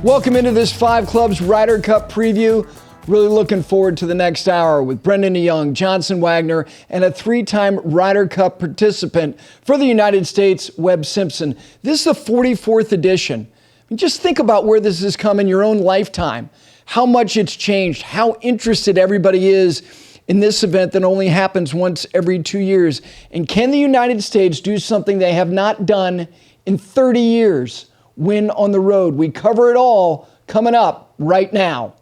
Welcome into this Five Clubs Ryder Cup preview. Really looking forward to the next hour with Brendon de Jonge, Johnson Wagner, and a three-time Ryder Cup participant for the United States, Webb Simpson. This is the 44th edition. I mean, just think about where this has come in your own lifetime, how much it's changed, how interested everybody is in this event that only happens once every 2 years. And can the United States do something they have not done in 30 years? Win on the road. We cover it all coming up right now.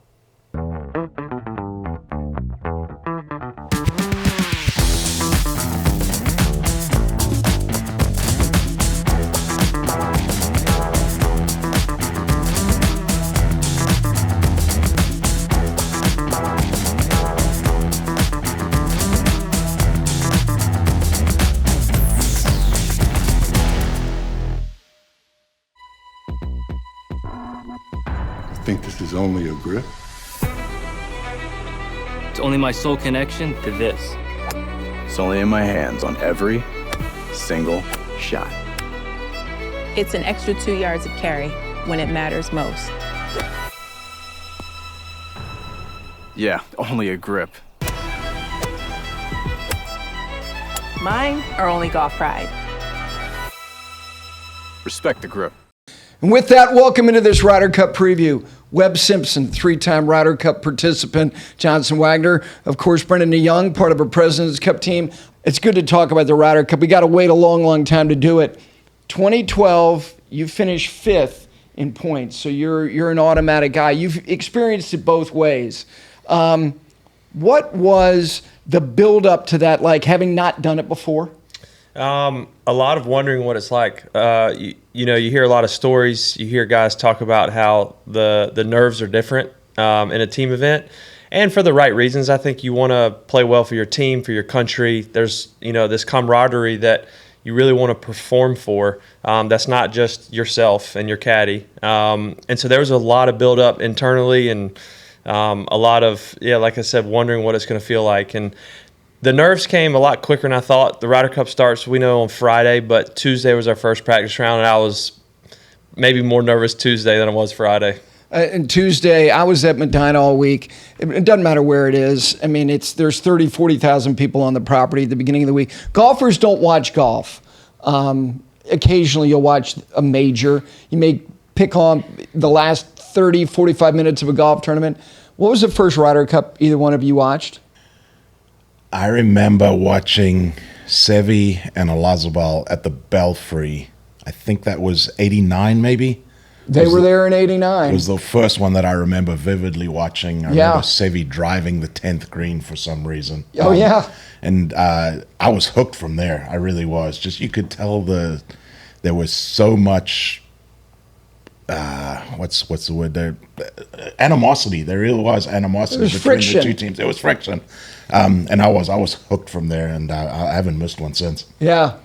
Think this is only a grip? It's only my sole connection to this. It's only in my hands on every single shot. It's an extra 2 yards of carry when it matters most. Yeah, only a grip. Mine are only golf pride. Respect the grip. And with that, welcome into this Ryder Cup preview. Webb Simpson, three-time Ryder Cup participant. Johnson Wagner, of course, Brendon de Jonge, part of a President's Cup team. It's good to talk about the Ryder Cup. We got to wait a long, long time to do it. 2012, you finished fifth in points, so you're an automatic guy. You've experienced it both ways. What was the build-up to that like, having not done it before? A lot of wondering what it's like. You hear a lot of stories. You hear guys talk about how the nerves are different in a team event, and for the right reasons. I think you want to play well for your team, for your country. There's this camaraderie that you really want to perform for. That's not just yourself and your caddy. And so there was a lot of build up internally, and a lot of like I said, wondering what it's going to feel like. And the nerves came a lot quicker than I thought. The Ryder Cup starts, we know, on Friday, but Tuesday was our first practice round, and I was maybe more nervous Tuesday than I was Friday. And Tuesday, I was at Medina all week. It doesn't matter where it is. I mean, there's 30, 40,000 people on the property at the beginning of the week. Golfers don't watch golf. Occasionally, you'll watch a major. You may pick on the last 30, 45 minutes of a golf tournament. What was the first Ryder Cup either one of you watched? I remember watching Seve and Olazabal at the Belfry. I think that was 89 maybe. They were there in 89. It was the first one that I remember vividly watching. I remember Seve driving the 10th green for some reason. Oh, yeah. And I was hooked from there. I really was. Just you could tell there was so much, what's the word there? Animosity. There really was animosity between friction. The two teams. There was friction. And I was hooked from there, and I haven't missed one since. Yeah.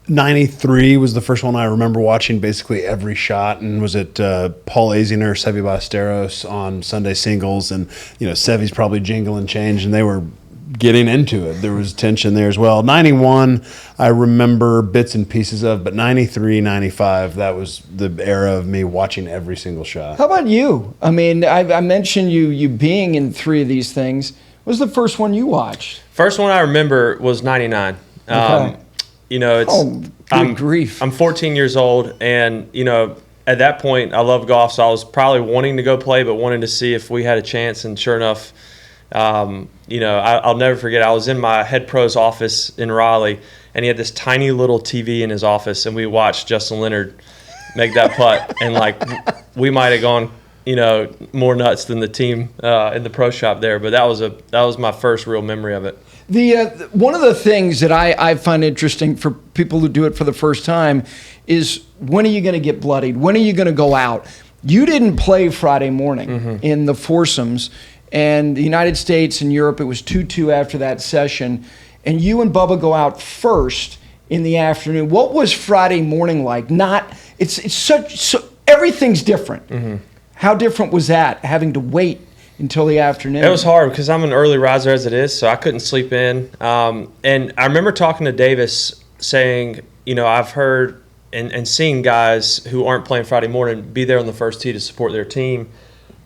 93 was the first one I remember watching basically every shot, and was it Paul Azinger, Seve Ballesteros on Sunday singles, and Seve's probably jingling change, and they were getting into it. There was tension there as well. 91 I remember bits and pieces of, but 93, 95, that was the era of me watching every single shot. How about you? I mean, I mentioned you being in three of these things. What was the first one you watched? First one I remember was 99. Okay. Good grief. I'm 14 years old, and at that point I love golf, so I was probably wanting to go play, but wanting to see if we had a chance. And sure enough, I'll never forget. I was in my head pro's office in Raleigh, and he had this tiny little TV in his office, and we watched Justin Leonard make that putt, and we might have gone more nuts than the team in the pro shop there. But that was my first real memory of it. One of the things that I find interesting for people who do it for the first time is, when are you going to get bloodied? When are you going to go out? You didn't play Friday morning in the foursomes, and the United States and Europe, it was 2-2 after that session, and you and Bubba go out first in the afternoon. What was Friday morning like? Everything's different. How different was that, having to wait until the afternoon? It was hard because I'm an early riser as it is, so I couldn't sleep in. And I remember talking to Davis saying, I've heard and seeing guys who aren't playing Friday morning be there on the first tee to support their team.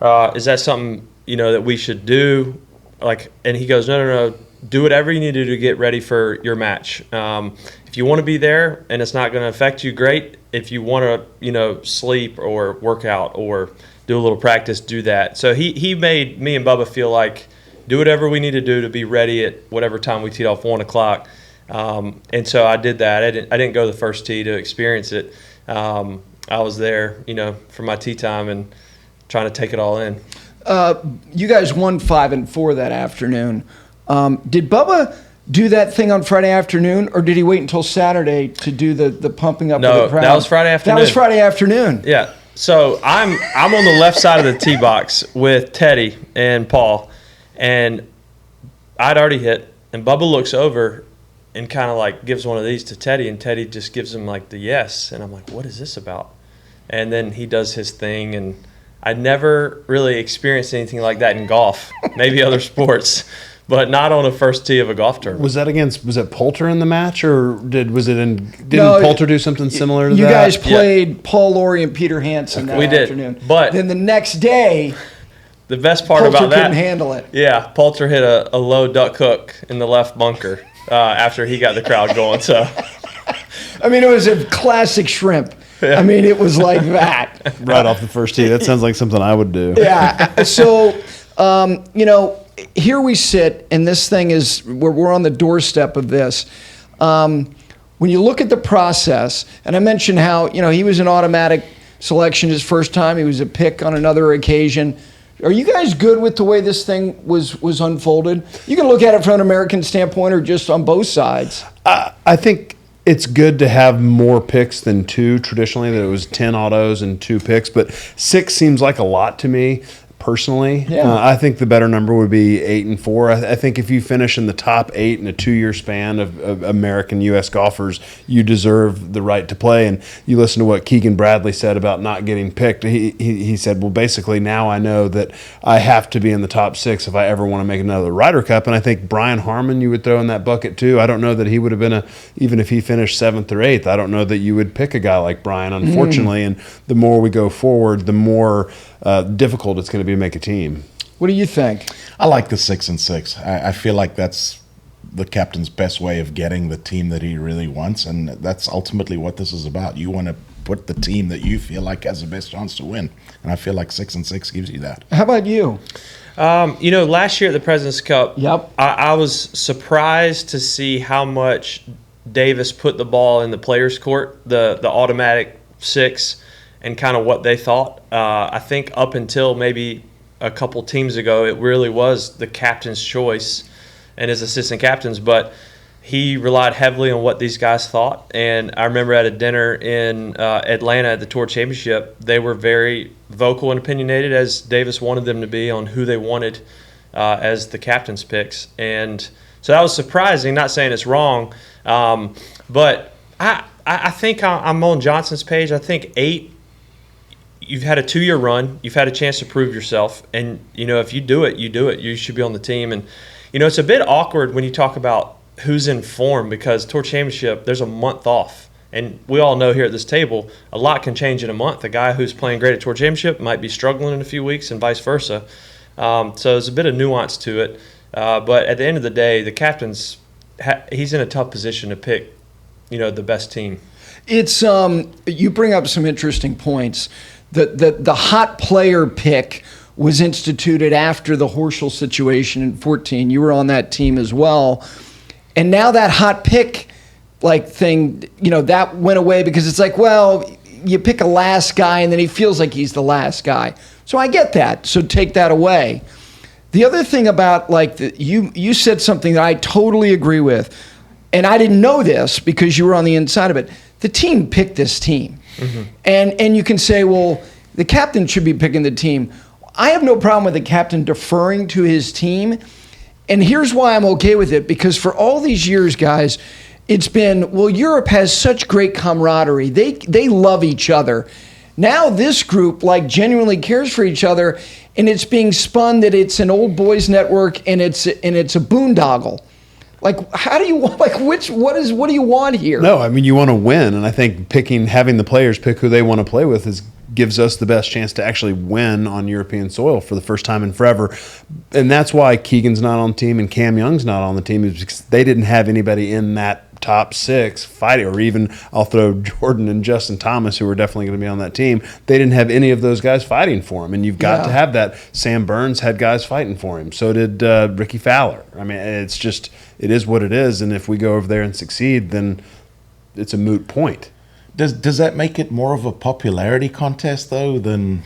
Is that something, that we should do? And he goes, no. Do whatever you need to do to get ready for your match. If you want to be there and it's not going to affect you, great. If you want to, sleep or work out or do a little practice, do that. So he made me and Bubba feel like do whatever we need to do to be ready at whatever time we teed off, 1 o'clock. And so I did that. I didn't go to the first tee to experience it. I was there, for my tee time and trying to take it all in. You guys won 5 and 4 that afternoon. Did Bubba do that thing on Friday afternoon, or did he wait until Saturday to do the pumping up of the crowd? No, that was Friday afternoon. That was Friday afternoon. Yeah. So I'm on the left side of the tee box with Teddy and Paul, and I'd already hit, and Bubba looks over and kind of gives one of these to Teddy, and Teddy just gives him the yes, and I'm like, what is this about? And then he does his thing, and I never really experienced anything like that in golf, maybe other sports, but not on a first tee of a golf tournament. Was it Poulter in the match, or didn't Poulter do something similar to that? You guys played Paul Lawrie and Peter Hansen that afternoon. We did, but then the next day, the best part Poulter about that, couldn't handle it. Yeah, Poulter hit a low duck hook in the left bunker after he got the crowd going. So, it was a classic shrimp. Yeah. It was like that. Right off the first tee. That sounds like something I would do. Yeah. So, here we sit, and this thing is, we're on the doorstep of this. When you look at the process, and I mentioned how, he was an automatic selection his first time. He was a pick on another occasion. Are you guys good with the way this thing was unfolded? You can look at it from an American standpoint or just on both sides. I think it's good to have more picks than 2 traditionally, that it was 10 autos and 2 picks, but 6 seems like a lot to me. Personally, I think the better number would be 8 and 4. I think if you finish in the top 8 in a 2-year span of American U.S. golfers, you deserve the right to play. And you listen to what Keegan Bradley said about not getting picked. He said, well, basically now I know that I have to be in the top 6 if I ever want to make another Ryder Cup. And I think Brian Harmon you would throw in that bucket too. I don't know that he would have been even if he finished 7th or 8th, I don't know that you would pick a guy like Brian, unfortunately. And the more we go forward, the more difficult it's going to be to make a team. What do you think? I like the 6 and 6. I feel like that's the captain's best way of getting the team that he really wants, and that's ultimately what this is about. You want to put the team that you feel like has the best chance to win, and I feel like 6 and 6 gives you that. How about you? Last year at the President's Cup, yep. I was surprised to see how much Davis put the ball in the players' court, the automatic 6, and kind of what they thought. I think up until maybe a couple teams ago, it really was the captain's choice and his assistant captains, but he relied heavily on what these guys thought. And I remember at a dinner in Atlanta at the Tour Championship, they were very vocal and opinionated, as Davis wanted them to be, on who they wanted as the captain's picks. And so that was surprising, not saying it's wrong, but I think I'm on Johnson's page. I think 8, you've had a 2-year run. You've had a chance to prove yourself. And, if you do it, you do it. You should be on the team. And, it's a bit awkward when you talk about who's in form, because Tour Championship, there's a month off. And we all know here at this table, a lot can change in a month. A guy who's playing great at Tour Championship might be struggling in a few weeks and vice versa. So there's a bit of nuance to it. But at the end of the day, the captain's he's in a tough position to pick, the best team. It's you bring up some interesting points. The hot player pick was instituted after the Horschel situation in 2014. You were on that team as well. And now that hot pick thing, that went away because it's you pick a last guy and then he feels like he's the last guy. So I get that. So take that away. The other thing about you said something that I totally agree with, and I didn't know this because you were on the inside of it. The team picked this team. Mm-hmm. And you can say, well, the captain should be picking the team. I have no problem with the captain deferring to his team. And here's why I'm okay with it, because for all these years, guys, it's been, well, Europe has such great camaraderie. They love each other. Now this group genuinely cares for each other, and it's being spun that it's an old boys network and it's a boondoggle. Like, how do you want? Like, what do you want here? No, I mean, you want to win, and I think having the players pick who they want to play with gives us the best chance to actually win on European soil for the first time in forever. And that's why Keegan's not on the team and Cam Young's not on the team, is because they didn't have anybody in that top 6 fighting, or even I'll throw Jordan and Justin Thomas, who are definitely going to be on that team. They didn't have any of those guys fighting for him, and you've got to have that. Sam Burns had guys fighting for him. So did Ricky Fowler. I mean, it is what it is, and if we go over there and succeed, then it's a moot point. Does that make it more of a popularity contest though than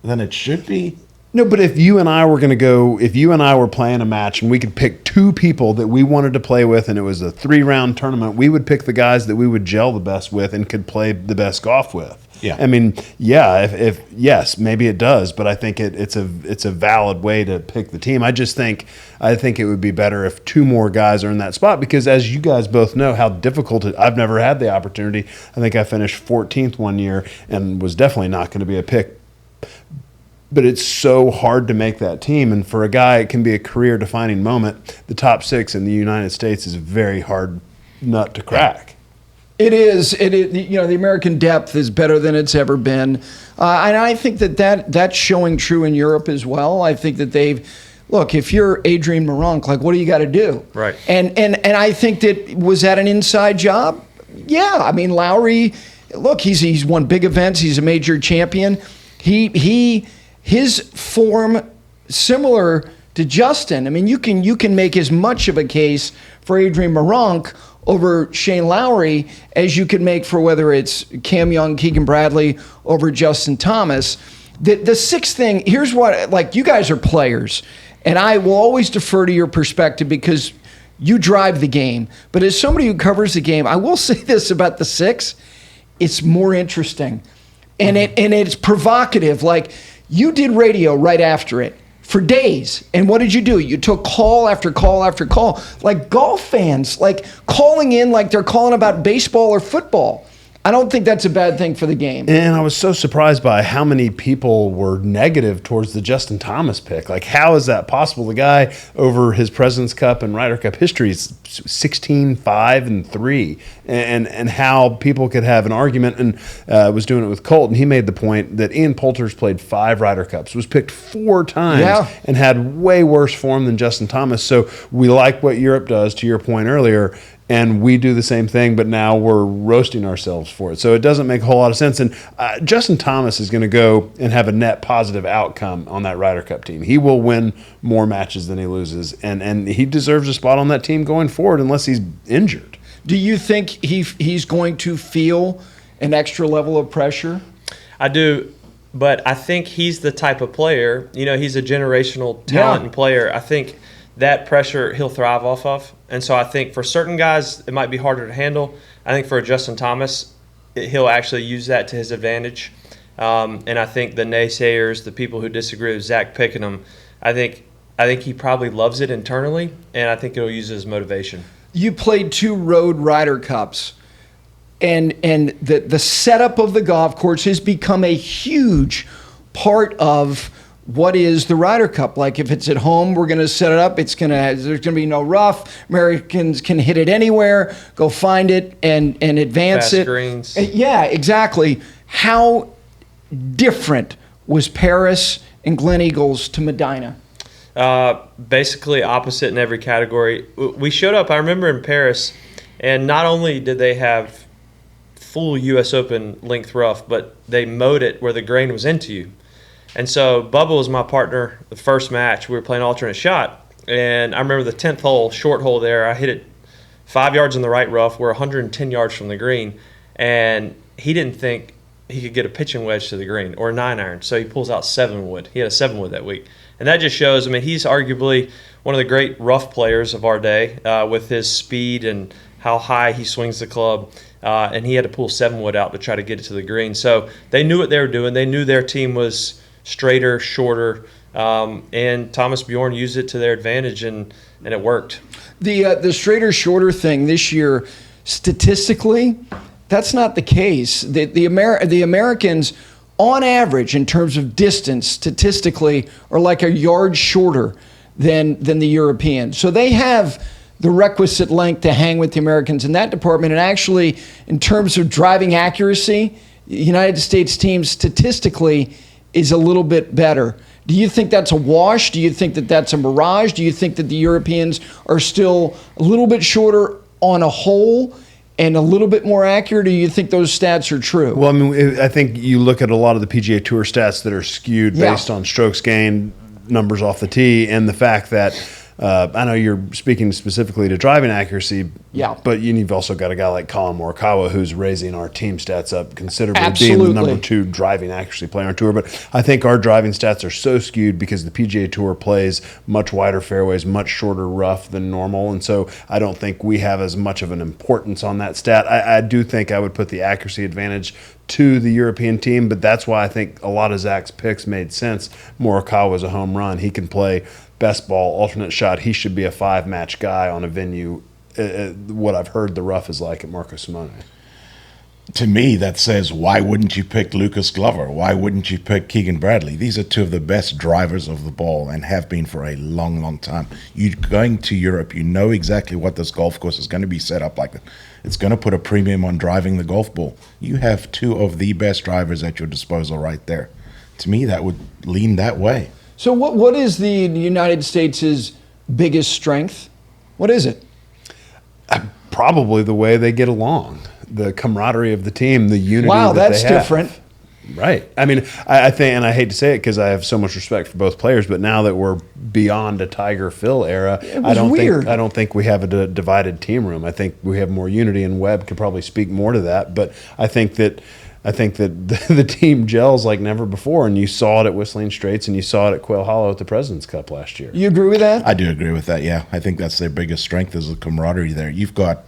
it should be? No, but if you and I were playing a match and we could pick 2 people that we wanted to play with, and it was a 3-round tournament, we would pick the guys that we would gel the best with and could play the best golf with. Yeah. I mean, yeah, if yes, maybe it does, but I think it's a valid way to pick the team. I think it would be better if 2 more guys are in that spot, because as you guys both know how difficult I've never had the opportunity. I think I finished 14th one year and was definitely not going to be a pick. But it's so hard to make that team, and for a guy, it can be a career-defining moment. The top 6 in the United States is a very hard nut to crack. It is. The American depth is better than it's ever been, and I think that's showing true in Europe as well. I think that look. If you're Adrian Meronk, like, what do you got to do? Right. And I think was that an inside job? Yeah. I mean, Lowry. Look, he's won big events. He's a major champion. His form similar to Justin. I mean, you can make as much of a case for Adrian Meronk over Shane Lowry as you could make for whether it's Cam Young, Keegan Bradley over Justin Thomas. The 6th thing, here's what, like, you guys are players, and I will always defer to your perspective because you drive the game. But as somebody who covers the game, I will say this about the 6, it's more interesting. And it's provocative. Like, you did radio right after it for days. And what did you do? You took call after call after call. Like golf fans, like calling in like they're calling about baseball or football. I don't think that's a bad thing for the game. And I was so surprised by how many people were negative towards the Justin Thomas pick. Like, how is that possible? The guy, over his President's Cup and Ryder Cup history, is 16-5-3. And how people could have an argument, and was doing it with Colt, and he made the point that Ian Poulter's played 5 Ryder Cups, was picked 4 times, and had way worse form than Justin Thomas. So we like what Europe does, to your point earlier, and we do the same thing, but now we're roasting ourselves for it. So it doesn't make a whole lot of sense. And Justin Thomas is going to go and have a net positive outcome on that Ryder Cup team. He will win more matches than he loses, and he deserves a spot on that team going forward unless he's injured. Do you think he's going to feel an extra level of pressure? I do, but I think he's the type of player, he's a generational talent and player. I think that pressure he'll thrive off of. And so I think for certain guys, it might be harder to handle. I think for Justin Thomas, he'll actually use that to his advantage. And I think the naysayers, the people who disagree with Zach picking him, I think he probably loves it internally, and I think he'll use it as motivation. You played 2 road Ryder Cups, and the setup of the golf course has become a huge part of what is the Ryder Cup. Like, if it's at home, we're going to set it up. There's going to be no rough. Americans can hit it anywhere, go find it, and advance Fast it. greens. Yeah, exactly. How different was Paris and Glen Eagles to Medina? Basically opposite in every category. We showed up, I remember, in Paris, and not only did they have full U.S. Open length rough, but they mowed it where the grain was into you. And so Bubba was my partner the first match. We were playing alternate shot. And I remember the 10th hole, short hole there, I hit it 5 yards in the right rough. We're 110 yards from the green. And he didn't think he could get a pitching wedge to the green or a 9-iron. So he pulls out 7-wood. He had a 7-wood that week. And that just shows, he's arguably one of the great rough players of our day with his speed and how high he swings the club. And he had to pull 7-wood out to try to get it to the green. So they knew what they were doing. They knew their team was straighter, shorter, and Thomas Bjorn used it to their advantage, and it worked. The straighter, shorter thing this year, statistically, that's not the case. The Americans, on average, in terms of distance, statistically, are like a yard shorter than the Europeans. So they have the requisite length to hang with the Americans in that department. And actually, in terms of driving accuracy, the United States team statistically is a little bit better. Do you think that's a wash? Do you think that that's a mirage? Do you think that the Europeans are still a little bit shorter on a whole and a little bit more accurate, or do you think those stats are true? Well, I mean, I think you look at a lot of the PGA Tour stats that are skewed based on strokes gained, numbers off the tee, and the fact that I know you're speaking specifically to driving accuracy, but you've also got a guy like Colin Morikawa who's raising our team stats up considerably, being the number 2 driving accuracy player on tour. But I think our driving stats are so skewed because the PGA Tour plays much wider fairways, much shorter rough than normal, and so I don't think we have as much of an importance on that stat. I do think I would put the accuracy advantage to the European team, but that's why I think a lot of Zach's picks made sense. Morikawa's a home run. He can play best ball, alternate shot. He should be a 5-match guy on a venue. What I've heard the rough is like at Marco Simone. To me, that says, why wouldn't you pick Lucas Glover? Why wouldn't you pick Keegan Bradley? These are 2 of the best drivers of the ball and have been for a long, long time. You're going to Europe. You know exactly what this golf course is going to be set up like. It's going to put a premium on driving the golf ball. You have 2 of the best drivers at your disposal right there. To me, that would lean that way. So what is the United States' biggest strength? What is it? Probably the way they get along, the camaraderie of the team, the unity. Wow, that's different. Right. I mean, I think, and I hate to say it because I have so much respect for both players, but now that we're beyond a Tiger Phil era, I don't think we have a divided team room. I think we have more unity, and Webb could probably speak more to that. But I think that the team gels like never before, and you saw it at Whistling Straits, and you saw it at Quail Hollow at the President's Cup last year. You agree with that? I do agree with that, yeah. I think that's their biggest strength is the camaraderie there. You've got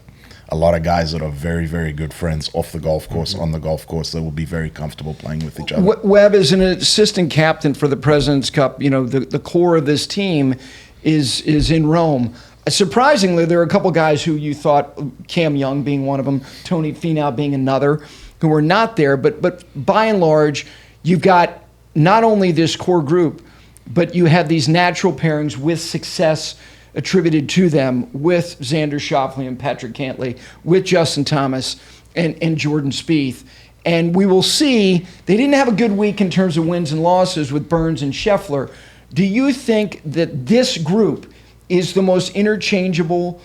a lot of guys that are very, very good friends off the golf course, on the golf course, that will be very comfortable playing with each other. Webb is an assistant captain for the President's Cup. You know, the core of this team is in Rome. Surprisingly, there are a couple guys who you thought, Cam Young being one of them, Tony Finau being another, who are not there. But by and large, you've got not only this core group, but you have these natural pairings with success attributed to them with Xander Schauffele and Patrick Cantlay, with Justin Thomas and Jordan Spieth. And we will see, they didn't have a good week in terms of wins and losses with Burns and Scheffler. Do you think that this group is the most interchangeable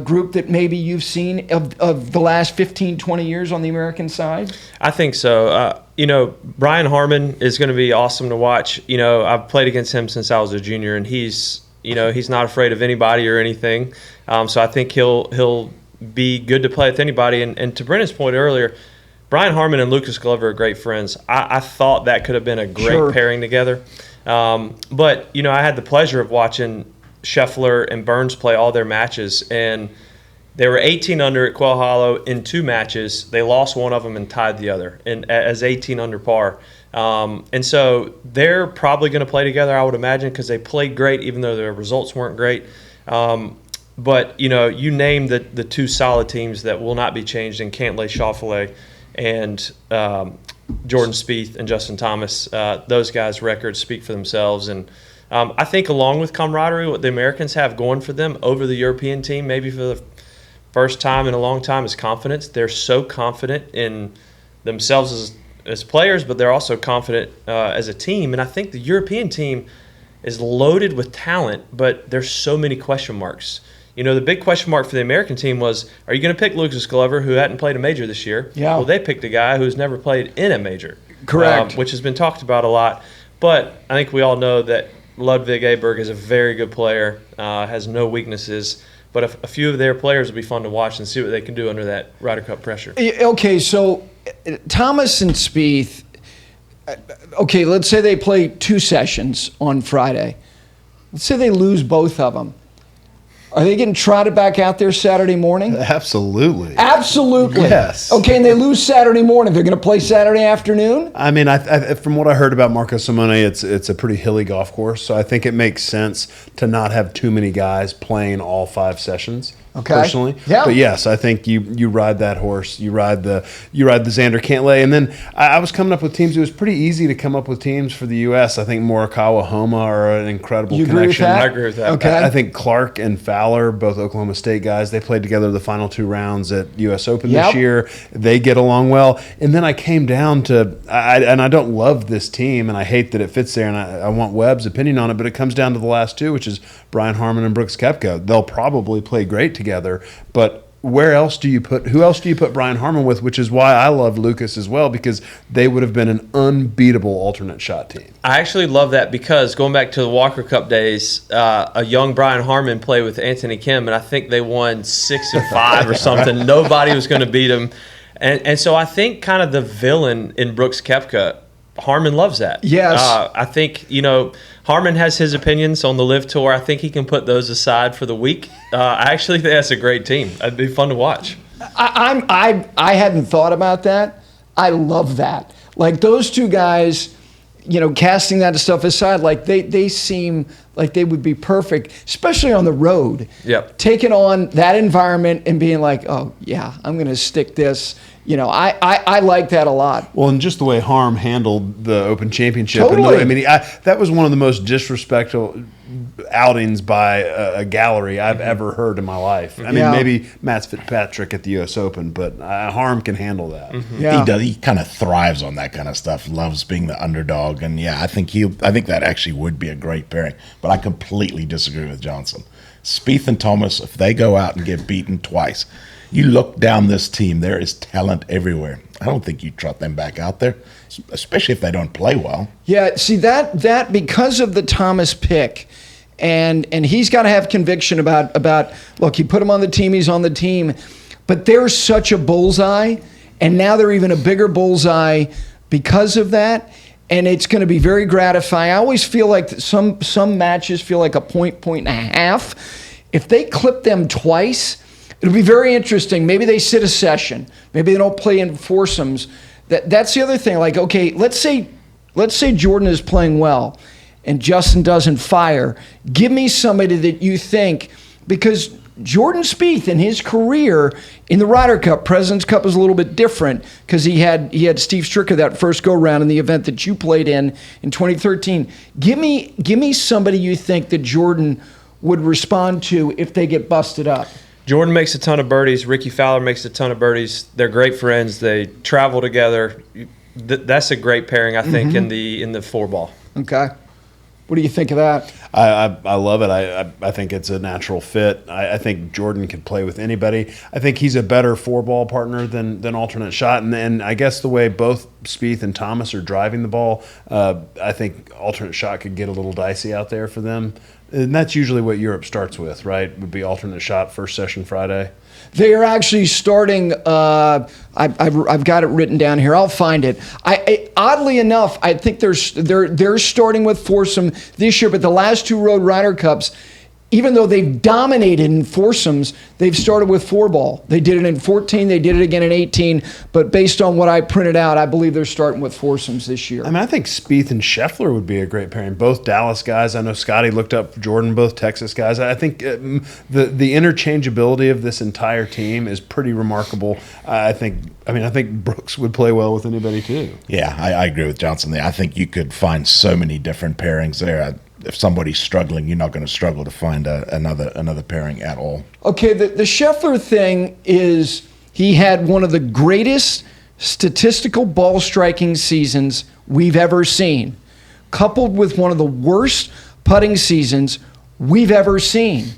group that maybe you've seen of the last 15, 20 years on the American side? I think so. Brian Harmon is going to be awesome to watch. I've played against him since I was a junior, and he's not afraid of anybody or anything. So I think he'll be good to play with anybody. And to Brendan's point earlier, Brian Harmon and Lucas Glover are great friends. I thought that could have been a great pairing together. But I had the pleasure of watching Scheffler and Burns play all their matches, and they were 18 under at Quail Hollow in 2 matches. They lost one of them and tied the other, and as 18 under par. And so they're probably going to play together, I would imagine, because they played great, even though their results weren't great. But you name the 2 solid teams that will not be changed in Cantlay, Schauffele, and Jordan Spieth and Justin Thomas. Those guys' records speak for themselves, and I think along with camaraderie, what the Americans have going for them over the European team, maybe for the first time in a long time, is confidence. They're so confident in themselves as players, but they're also confident as a team. And I think the European team is loaded with talent, but there's so many question marks. The big question mark for the American team was, are you going to pick Lucas Glover, who hadn't played a major this year? Yeah. Well, they picked a guy who's never played in a major. Correct. Which has been talked about a lot. But I think we all know that Ludwig Aberg is a very good player, has no weaknesses. But a few of their players will be fun to watch and see what they can do under that Ryder Cup pressure. Okay, so Thomas and Spieth, okay, let's say they play 2 sessions on Friday. Let's say they lose both of them. Are they getting trotted back out there Saturday morning? Absolutely. Absolutely. Yes. Okay, and they lose Saturday morning. They're going to play Saturday afternoon? I mean, from what I heard about Marco Simone, it's a pretty hilly golf course, so I think it makes sense to not have too many guys playing all 5 sessions. Okay. Personally, Yeah. But yes, I think you ride that horse. You ride the Xander Cantlay, and then I was coming up with teams. It was pretty easy to come up with teams for the U.S. I think Morikawa, Homa are an incredible You agree with connection. that? I agree with that. Okay. I think Clark and Fowler, both Oklahoma State guys, they played together the final 2 rounds at U.S. Open Yep. this year. They get along well. And then I came down to, I don't love this team, and I hate that it fits there, and I want Webb's opinion on it, but it comes down to the last 2, which is Brian Harman and Brooks Koepka. They'll probably play great together, but who else do you put Brian Harman with, which is why I love Lucas as well, because they would have been an unbeatable alternate shot team. I actually love that because going back to the Walker Cup days, a young Brian Harman played with Anthony Kim, and I think they won 6-5 or something. Nobody was going to beat him. And so I think kind of the villain in Brooks Koepka, Harman loves that. Yes. I think, Harman has his opinions on the LIV Tour. I think he can put those aside for the week. I actually think that's a great team. It'd be fun to watch. I hadn't thought about that. I love that. Like those 2 guys, casting that stuff aside, like they seem like they would be perfect, especially on the road. Yep. Taking on that environment and being like, oh yeah, I'm going to stick this. I like that a lot. Well, and just the way Harm handled the Open Championship. Totally. And that was one of the most disrespectful outings by a gallery I've ever heard in my life. I mean, maybe Matt Fitzpatrick at the U.S. Open, but Harm can handle that. Yeah. He does. He kind of thrives on that kind of stuff. Loves being the underdog, and I think that actually would be a great pairing. But I completely disagree with Johnson. Spieth and Thomas, if they go out and get beaten twice, you look down this team, there is talent everywhere. I don't think you trot them back out there, especially if they don't play well. Yeah, see that because of the Thomas pick, and he's got to have conviction about look, you put him on the team, he's on the team, but they're such a bullseye, and now they're even a bigger bullseye because of that, and it's going to be very gratifying. I always feel like some matches feel like a point and a half. If they clip them twice, it'll be very interesting. Maybe they sit a session. Maybe they don't play in foursomes. That's the other thing. Like, okay, let's say Jordan is playing well and Justin doesn't fire. Give me somebody that you think, because Jordan Spieth in his career in the Ryder Cup, President's Cup was a little bit different because he had Steve Stricker that first go round in the event that you played in 2013. Give me somebody you think that Jordan would respond to if they get busted up. Jordan makes a ton of birdies. Ricky Fowler makes a ton of birdies. They're great friends. They travel together. That's a great pairing, I think, in the 4-ball. Okay. What do you think of that? I love it. I think it's a natural fit. I think Jordan could play with anybody. I think he's a better 4-ball partner than alternate shot. And I guess the way both Spieth and Thomas are driving the ball, I think alternate shot could get a little dicey out there for them. And that's usually what Europe starts with, right? Would be alternate shot first session Friday. They are actually starting. I've got it written down here. I'll find it. Oddly enough, I think they're starting with foursome this year, but the last 2 Road Ryder Cups, even though they've dominated in foursomes, they've started with 4-ball. They did it in 14. They did it again in 18. But based on what I printed out, I believe they're starting with foursomes this year. I mean, I think Spieth and Scheffler would be a great pairing. Both Dallas guys. I know Scotty looked up Jordan, both Texas guys. I think the interchangeability of this entire team is pretty remarkable. I think Brooks would play well with anybody too. Yeah, I agree with Johnson there. I think you could find so many different pairings there. If somebody's struggling, you're not going to struggle to find another pairing at all. Okay, the Scheffler thing is he had one of the greatest statistical ball striking seasons we've ever seen, coupled with one of the worst putting seasons we've ever seen.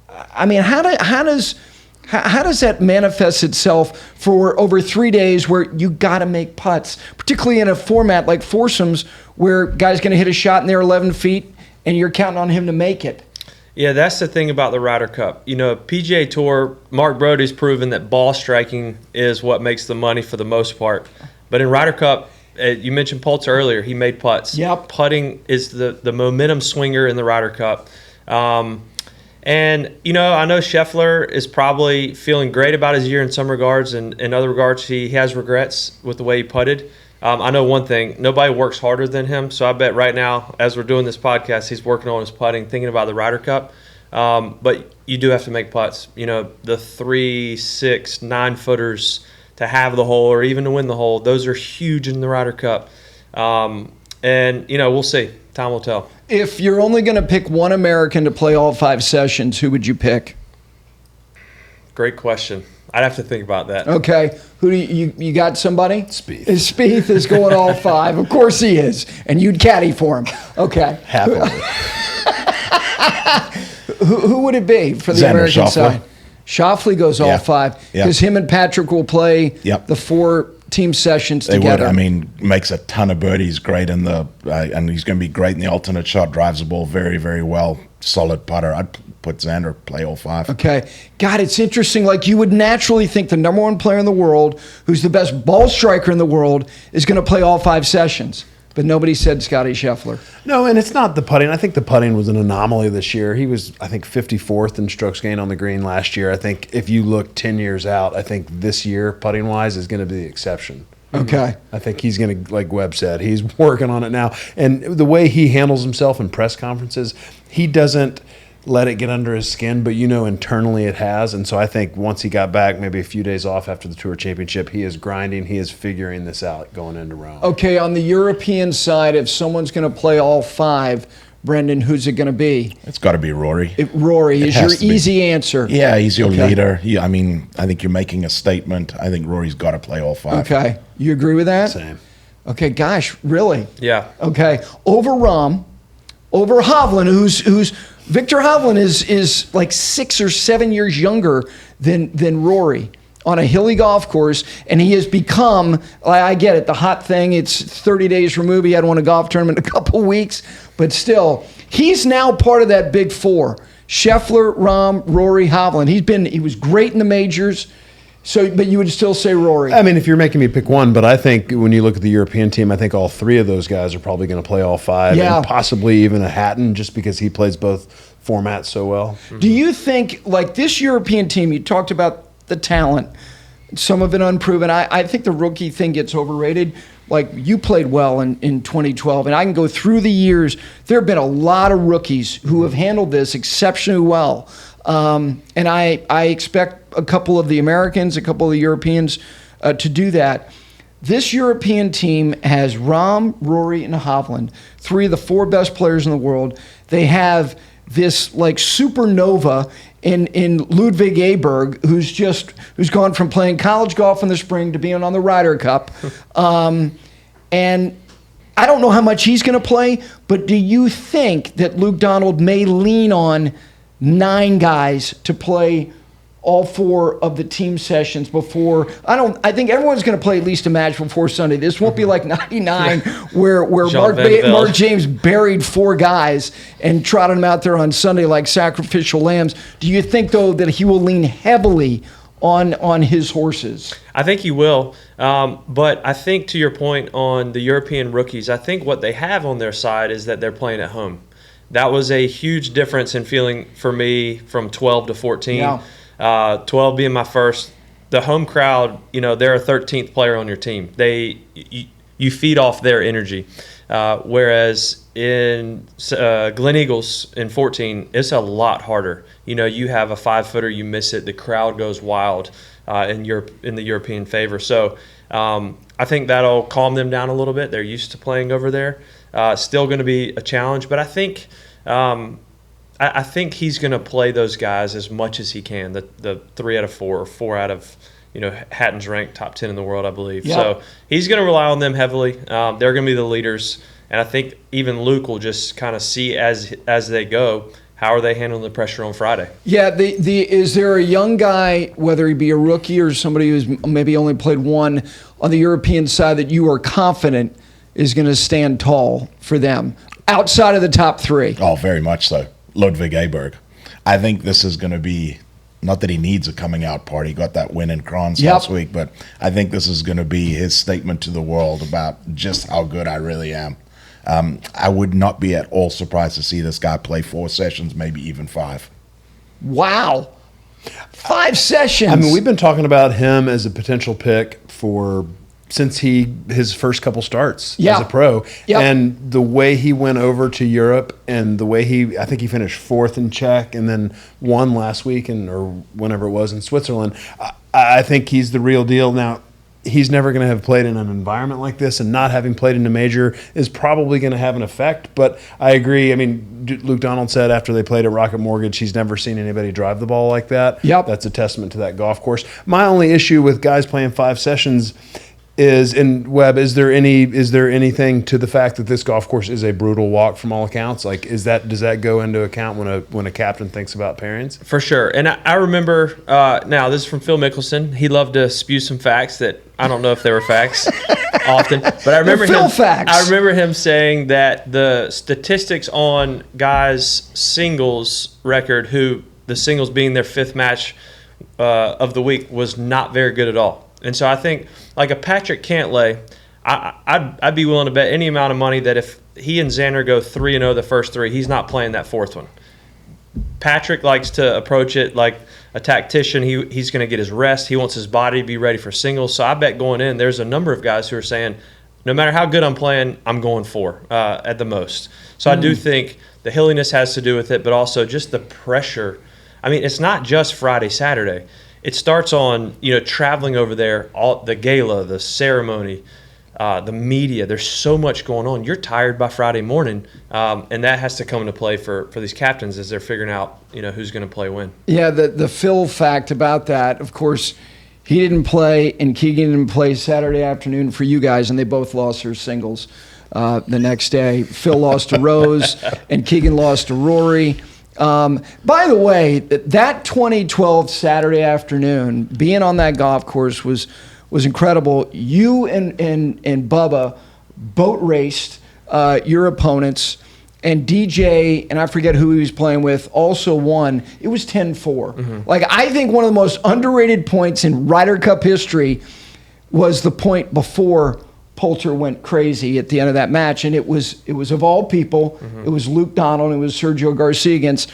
I mean, how does that manifest itself for over 3 days where you got to make putts, particularly in a format like foursomes where guy's going to hit a shot in there 11 feet and you're counting on him to make it? Yeah, that's the thing about the Ryder Cup. PGA Tour, Mark Brody's proven that ball striking is what makes the money for the most part. But in Ryder Cup, you mentioned Poulter earlier. He made putts. Yep. Putting is the momentum swinger in the Ryder Cup. And, I know Scheffler is probably feeling great about his year in some regards, and in other regards, he has regrets with the way he putted. I know one thing, nobody works harder than him, so I bet right now, as we're doing this podcast, he's working on his putting, thinking about the Ryder Cup. But you do have to make putts. The 3, 6, 9 footers to have the hole or even to win the hole, those are huge in the Ryder Cup. And we'll see. Time will tell. If you're only going to pick one American to play all 5 sessions, who would you pick? Great question. I'd have to think about that. Okay. Who do you got somebody? Spieth. Spieth is going all 5. Of course he is. And you'd caddy for him. Okay. Happily. Who would it be for the Xander American Schauffele. side? Schauffele goes all 5 because him and Patrick will play the 4 team sessions together. Would. I mean, makes a ton of birdies. Great in the and he's going to be great in the alternate shot. Drives the ball very, very well. Solid putter. I'd put Xander play all 5. Okay. God, it's interesting. Like, you would naturally think the number 1 player in the world, who's the best ball striker in the world, is going to play all 5 sessions. But nobody said Scottie Scheffler. No, and it's not the putting. I think the putting was an anomaly this year. He was, I think, 54th in strokes gained on the green last year. I think if you look 10 years out, I think this year, putting-wise, is going to be the exception. Okay. I think he's going to, like Webb said, he's working on it now. And the way he handles himself in press conferences, he doesn't let it get under his skin, but internally it has. And so I think once he got back, maybe a few days off after the Tour Championship, he is grinding. He is figuring this out going into Rome. Okay, on the European side, if someone's going to play all 5, Brendon, who's it going to be? It's got to be Rory. Rory is your easy answer. Yeah, he's your leader. I think you're making a statement. I think Rory's got to play all 5. Okay, you agree with that? Same. Okay, gosh, really? Yeah. Okay, over Rahm, over Hovland, who's Victor Hovland is like 6 or 7 years younger than Rory on a hilly golf course, and he has become, I get it, the hot thing, it's 30 days removed, he had won a golf tournament in a couple weeks, but still, he's now part of that big 4. Scheffler, Rahm, Rory, Hovland. He was great in the majors. So, but you would still say Rory. I mean, if you're making me pick one, but I think when you look at the European team, I think all 3 of those guys are probably going to play all 5, and possibly even a Hatton, just because he plays both formats so well. Do you think, like this European team, you talked about the talent, some of it unproven. I think the rookie thing gets overrated. Like, you played well in 2012, and I can go through the years. There have been a lot of rookies who have handled this exceptionally well. And I expect a couple of the Americans, a couple of the Europeans to do that. This European team has Rahm, Rory, and Hovland, 3 of the 4 best players in the world. They have this like supernova in Ludwig Aberg, who's gone from playing college golf in the spring to being on the Ryder Cup. And I don't know how much he's going to play, but do you think that Luke Donald may lean on 9 guys to play all 4 of the team sessions before? I think everyone's going to play at least a match before Sunday. This won't be like 99 where Mark James buried 4 guys and trotted them out there on Sunday like sacrificial lambs. Do you think, though, that he will lean heavily on his horses? I think he will. But I think, to your point on the European rookies, I think what they have on their side is that they're playing at home. That was a huge difference in feeling for me from 12 to 14. Yeah. 12 being my first. The home crowd, they're a 13th player on your team. You feed off their energy. Whereas in Glen Eagles in 14, it's a lot harder. You have a 5-footer, you miss it, the crowd goes wild in the European favor. So I think that'll calm them down a little bit. They're used to playing over there. Still going to be a challenge, but I think he's going to play those guys as much as he can. The 3 out of 4 or 4 out of Hatton's ranked top 10 in the world, I believe. Yep. So he's going to rely on them heavily. They're going to be the leaders, and I think even Luke will just kind of see as they go, how are they handling the pressure on Friday? Yeah, is there a young guy, whether he be a rookie or somebody who's maybe only played one on the European side, that you are confident is going to stand tall for them outside of the top 3? Oh, very much so. Ludwig Aberg. I think this is going to be, not that he needs a coming out party, he got that win in Kranz last week, but I think this is going to be his statement to the world about just how good I really am. I would not be at all surprised to see this guy play 4 sessions, maybe even 5. Wow. 5 sessions. I mean, we've been talking about him as a potential pick for since his first couple starts Yeah. as a pro. Yep. And the way he went over to Europe and the way I think he finished 4th in Czech and then won last week or whenever it was in Switzerland. I think he's the real deal. Now, he's never going to have played in an environment like this, and not having played in a major is probably going to have an effect. But I agree. I mean, Luke Donald said after they played at Rocket Mortgage, he's never seen anybody drive the ball like that. Yep. That's a testament to that golf course. My only issue with guys playing 5 sessions is, in Webb, is there anything to the fact that this golf course is a brutal walk from all accounts? Like, does that go into account when a captain thinks about pairings? For sure. And I remember, now this is from Phil Mickelson. He loved to spew some facts that I don't know if they were facts often, but I remember facts. I remember him saying that the statistics on guys' singles record, who the singles being their 5th match of the week, was not very good at all. And so I think, like a Patrick Cantlay, I'd be willing to bet any amount of money that if he and Xander go 3-0 the first 3, he's not playing that 4th one. Patrick likes to approach it like a tactician. He's going to get his rest. He wants his body to be ready for singles. So I bet going in, there's a number of guys who are saying, no matter how good I'm playing, I'm going 4 at the most. So I do think the hilliness has to do with it, but also just the pressure. I mean, it's not just Friday, Saturday. It starts on, traveling over there, all the gala, the ceremony, the media. There's so much going on. You're tired by Friday morning, and that has to come into play for these captains as they're figuring out, who's going to play when. Yeah, the Phil fact about that, of course, he didn't play and Keegan didn't play Saturday afternoon for you guys, and they both lost their singles the next day. Phil lost to Rose, and Keegan lost to Rory. By the way, that 2012 Saturday afternoon, being on that golf course was incredible. You and Bubba boat raced your opponents, and DJ, and I forget who he was playing with, also won. It was 10-4. Mm-hmm. Like, I think one of the most underrated points in Ryder Cup history was the point before Poulter went crazy at the end of that match, and it was of all people, it was Luke Donald, and it was Sergio Garcia against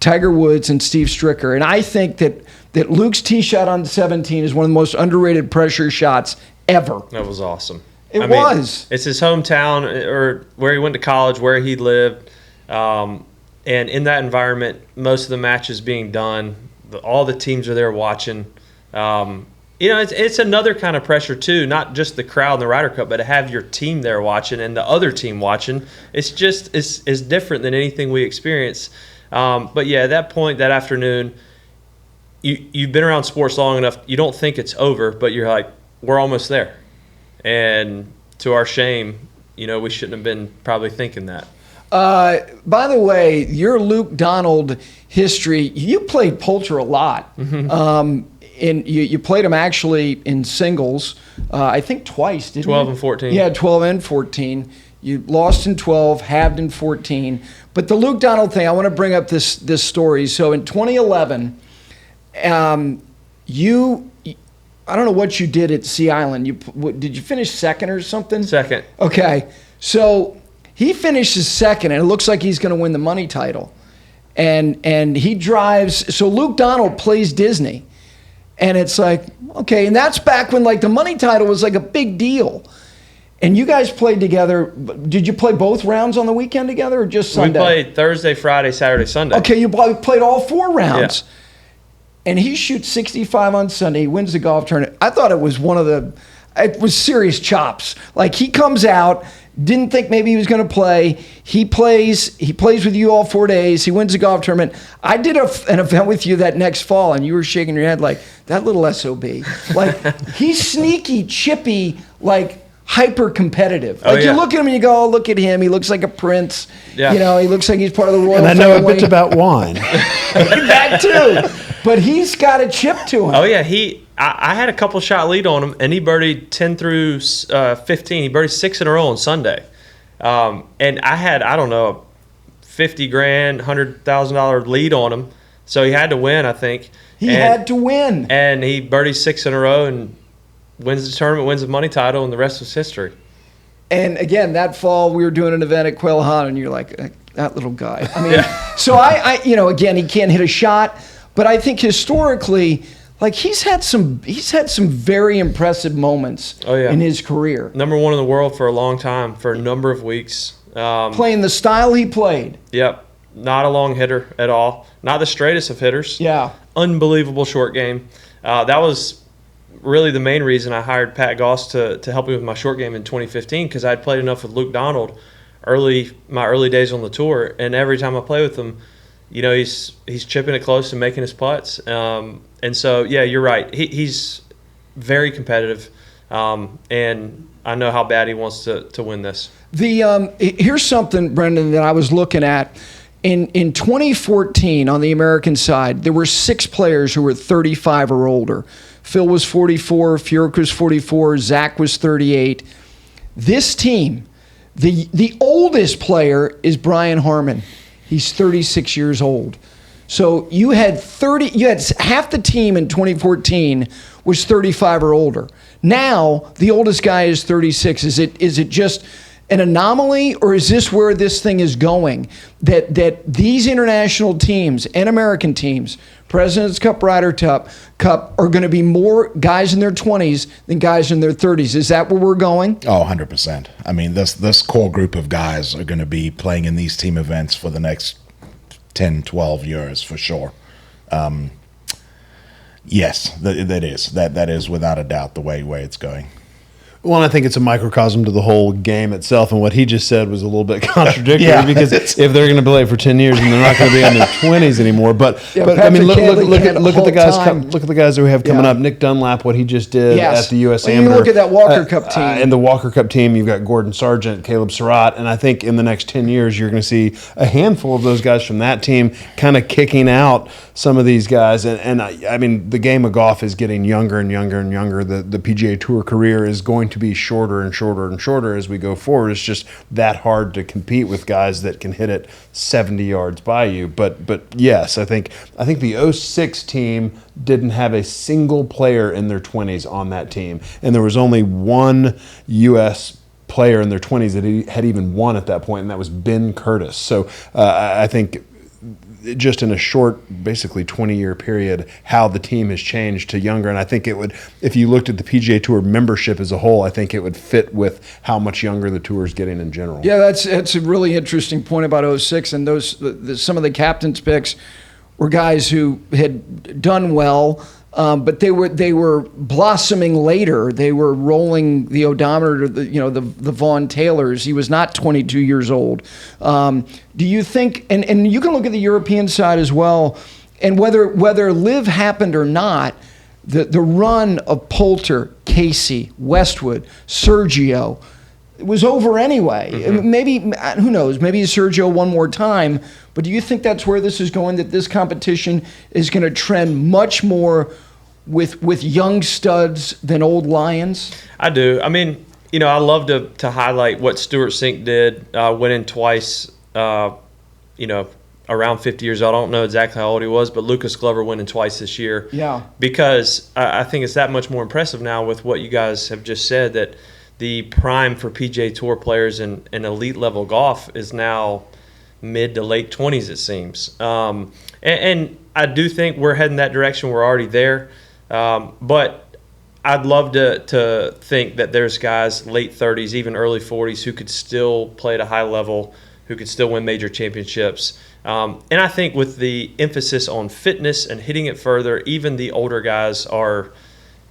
Tiger Woods and Steve Stricker. And I think that Luke's tee shot on 17 is one of the most underrated pressure shots ever. That was awesome. It was. It's his hometown, or where he went to college, where he lived, and in that environment, most of the matches being done, all the teams are there watching. It's another kind of pressure too, not just the crowd in the Ryder Cup, but to have your team there watching and the other team watching. It's different than anything we experience. But yeah, at that point, that afternoon, you've been around sports long enough, you don't think it's over, but you're like, we're almost there. And to our shame, we shouldn't have been probably thinking that. By the way, your Luke Donald history, you played Poulter a lot. Mm-hmm. And you played him actually in singles, I think twice, didn't you? 12 and 14. Yeah, 12 and 14. You lost in 12, halved in 14. But the Luke Donald thing, I want to bring up this story. So in 2011, I don't know what you did at Sea Island. Did you finish second or something? Second. Okay. So he finishes second, and it looks like he's going to win the money title. And he drives. So Luke Donald plays Disney. And it's like, okay, and that's back when like the money title was like a big deal. And you guys played together. Did you play both rounds on the weekend together or just Sunday? We played Thursday, Friday, Saturday, Sunday. Okay, you played all 4 rounds. Yeah. And he shoots 65 on Sunday. He wins the golf tournament. I thought it was it was serious chops. Like, he comes out, didn't think maybe he was going to play. He plays with you all 4 days. He wins the golf tournament. I did an event with you that next fall, and you were shaking your head like, that little SOB. Like, he's sneaky, chippy, like, hyper competitive. Like, you look at him and you go, oh, look at him. He looks like a prince. Yeah. He looks like he's part of the royal family. And I know a bit about wine. That too. But he's got a chip to him. Oh, yeah. I had a couple shot lead on him, and he birdied 10 through 15. He birdied 6 in a row on Sunday. And I had, I don't know, $50,000, $100,000 lead on him. So he had to win, I think. He had to win. And he birdied 6 in a row and wins the tournament, wins the money title, and the rest was history. And again, that fall we were doing an event at Quail and you're like, that little guy. I mean, so I again, he can't hit a shot, but I think historically, Like he's had some very impressive moments in his career. Number one in the world for a long time, for a number of weeks. Playing the style he played. Yep. Not a long hitter at all. Not the straightest of hitters. Yeah. Unbelievable short game. That was really the main reason I hired Pat Goss to help me with my short game in 2015, because I'd played enough with Luke Donald my early days on the tour, and every time I play with him, you know, he's chipping it close and making his putts. And so, yeah, you're right. He's very competitive, and I know how bad he wants to win this. Here's something, Brendon, that I was looking at. In 2014, on the American side, there were 6 players who were 35 or older. Phil was 44, Furyk was 44, Zach was 38. This team, the oldest player is Brian Harman. He's 36 years old. So you had half the team in 2014 was 35 or older. Now the oldest guy is 36. Is it just an anomaly, or is this where this thing is going? That these international teams and American teams, President's Cup, Ryder Cup, are going to be more guys in their 20s than guys in their 30s. Is that where we're going? Oh, 100%. I mean, this core group of guys are going to be playing in these team events for the next 10, 12 years for sure. Yes, that is without a doubt the way it's going. Well, I think it's a microcosm to the whole game itself, and what he just said was a little bit contradictory because if they're going to play for 10 years and they're not going to be in their 20s anymore, but I mean, look at the guys. Look at the guys that we have coming up. Nick Dunlap, what he just did at the U.S. Amateur. You look at that Walker Cup team. In the Walker Cup team, you've got Gordon Sargent, Caleb Surratt, and I think in the next 10 years, you're going to see a handful of those guys from that team kind of kicking out some of these guys. And I mean, the game of golf is getting younger and younger and younger. The PGA Tour career is going to be shorter and shorter and shorter as we go forward. It's just that hard to compete with guys that can hit it 70 yards by you. But yes, I think the 06 team didn't have a single player in their 20s on that team, and there was only one U.S. player in their 20s that had even won at that point, and that was Ben Curtis. So I think just in a short, basically 20-year period, how the team has changed to younger. And I think it would, if you looked at the PGA Tour membership as a whole, I think it would fit with how much younger the tour is getting in general. Yeah, that's a really interesting point about 06. And some of the captain's picks were guys who had done well, but they were blossoming later. They were rolling the odometer to the Vaughn Taylors. He was not 22 years old. Do you think, and you can look at the European side as well, and whether Live happened or not, the run of Poulter, Casey, Westwood, Sergio, it was over anyway. Mm-hmm. Maybe, who knows, maybe Sergio one more time, but do you think that's where this is going, that this competition is going to trend much more with young studs than old lions? I do. I mean, I love to highlight what Stuart Sink did, winning twice, around 50 years old. I don't know exactly how old he was, but Lucas Glover winning twice this year. Yeah. Because I think it's that much more impressive now with what you guys have just said, that the prime for PGA Tour players in elite level golf is now mid to late 20s, it seems. And I do think we're heading that direction. We're already there. But I'd love to think that there's guys late 30s, even early 40s, who could still play at a high level, who could still win major championships. And I think with the emphasis on fitness and hitting it further, even the older guys are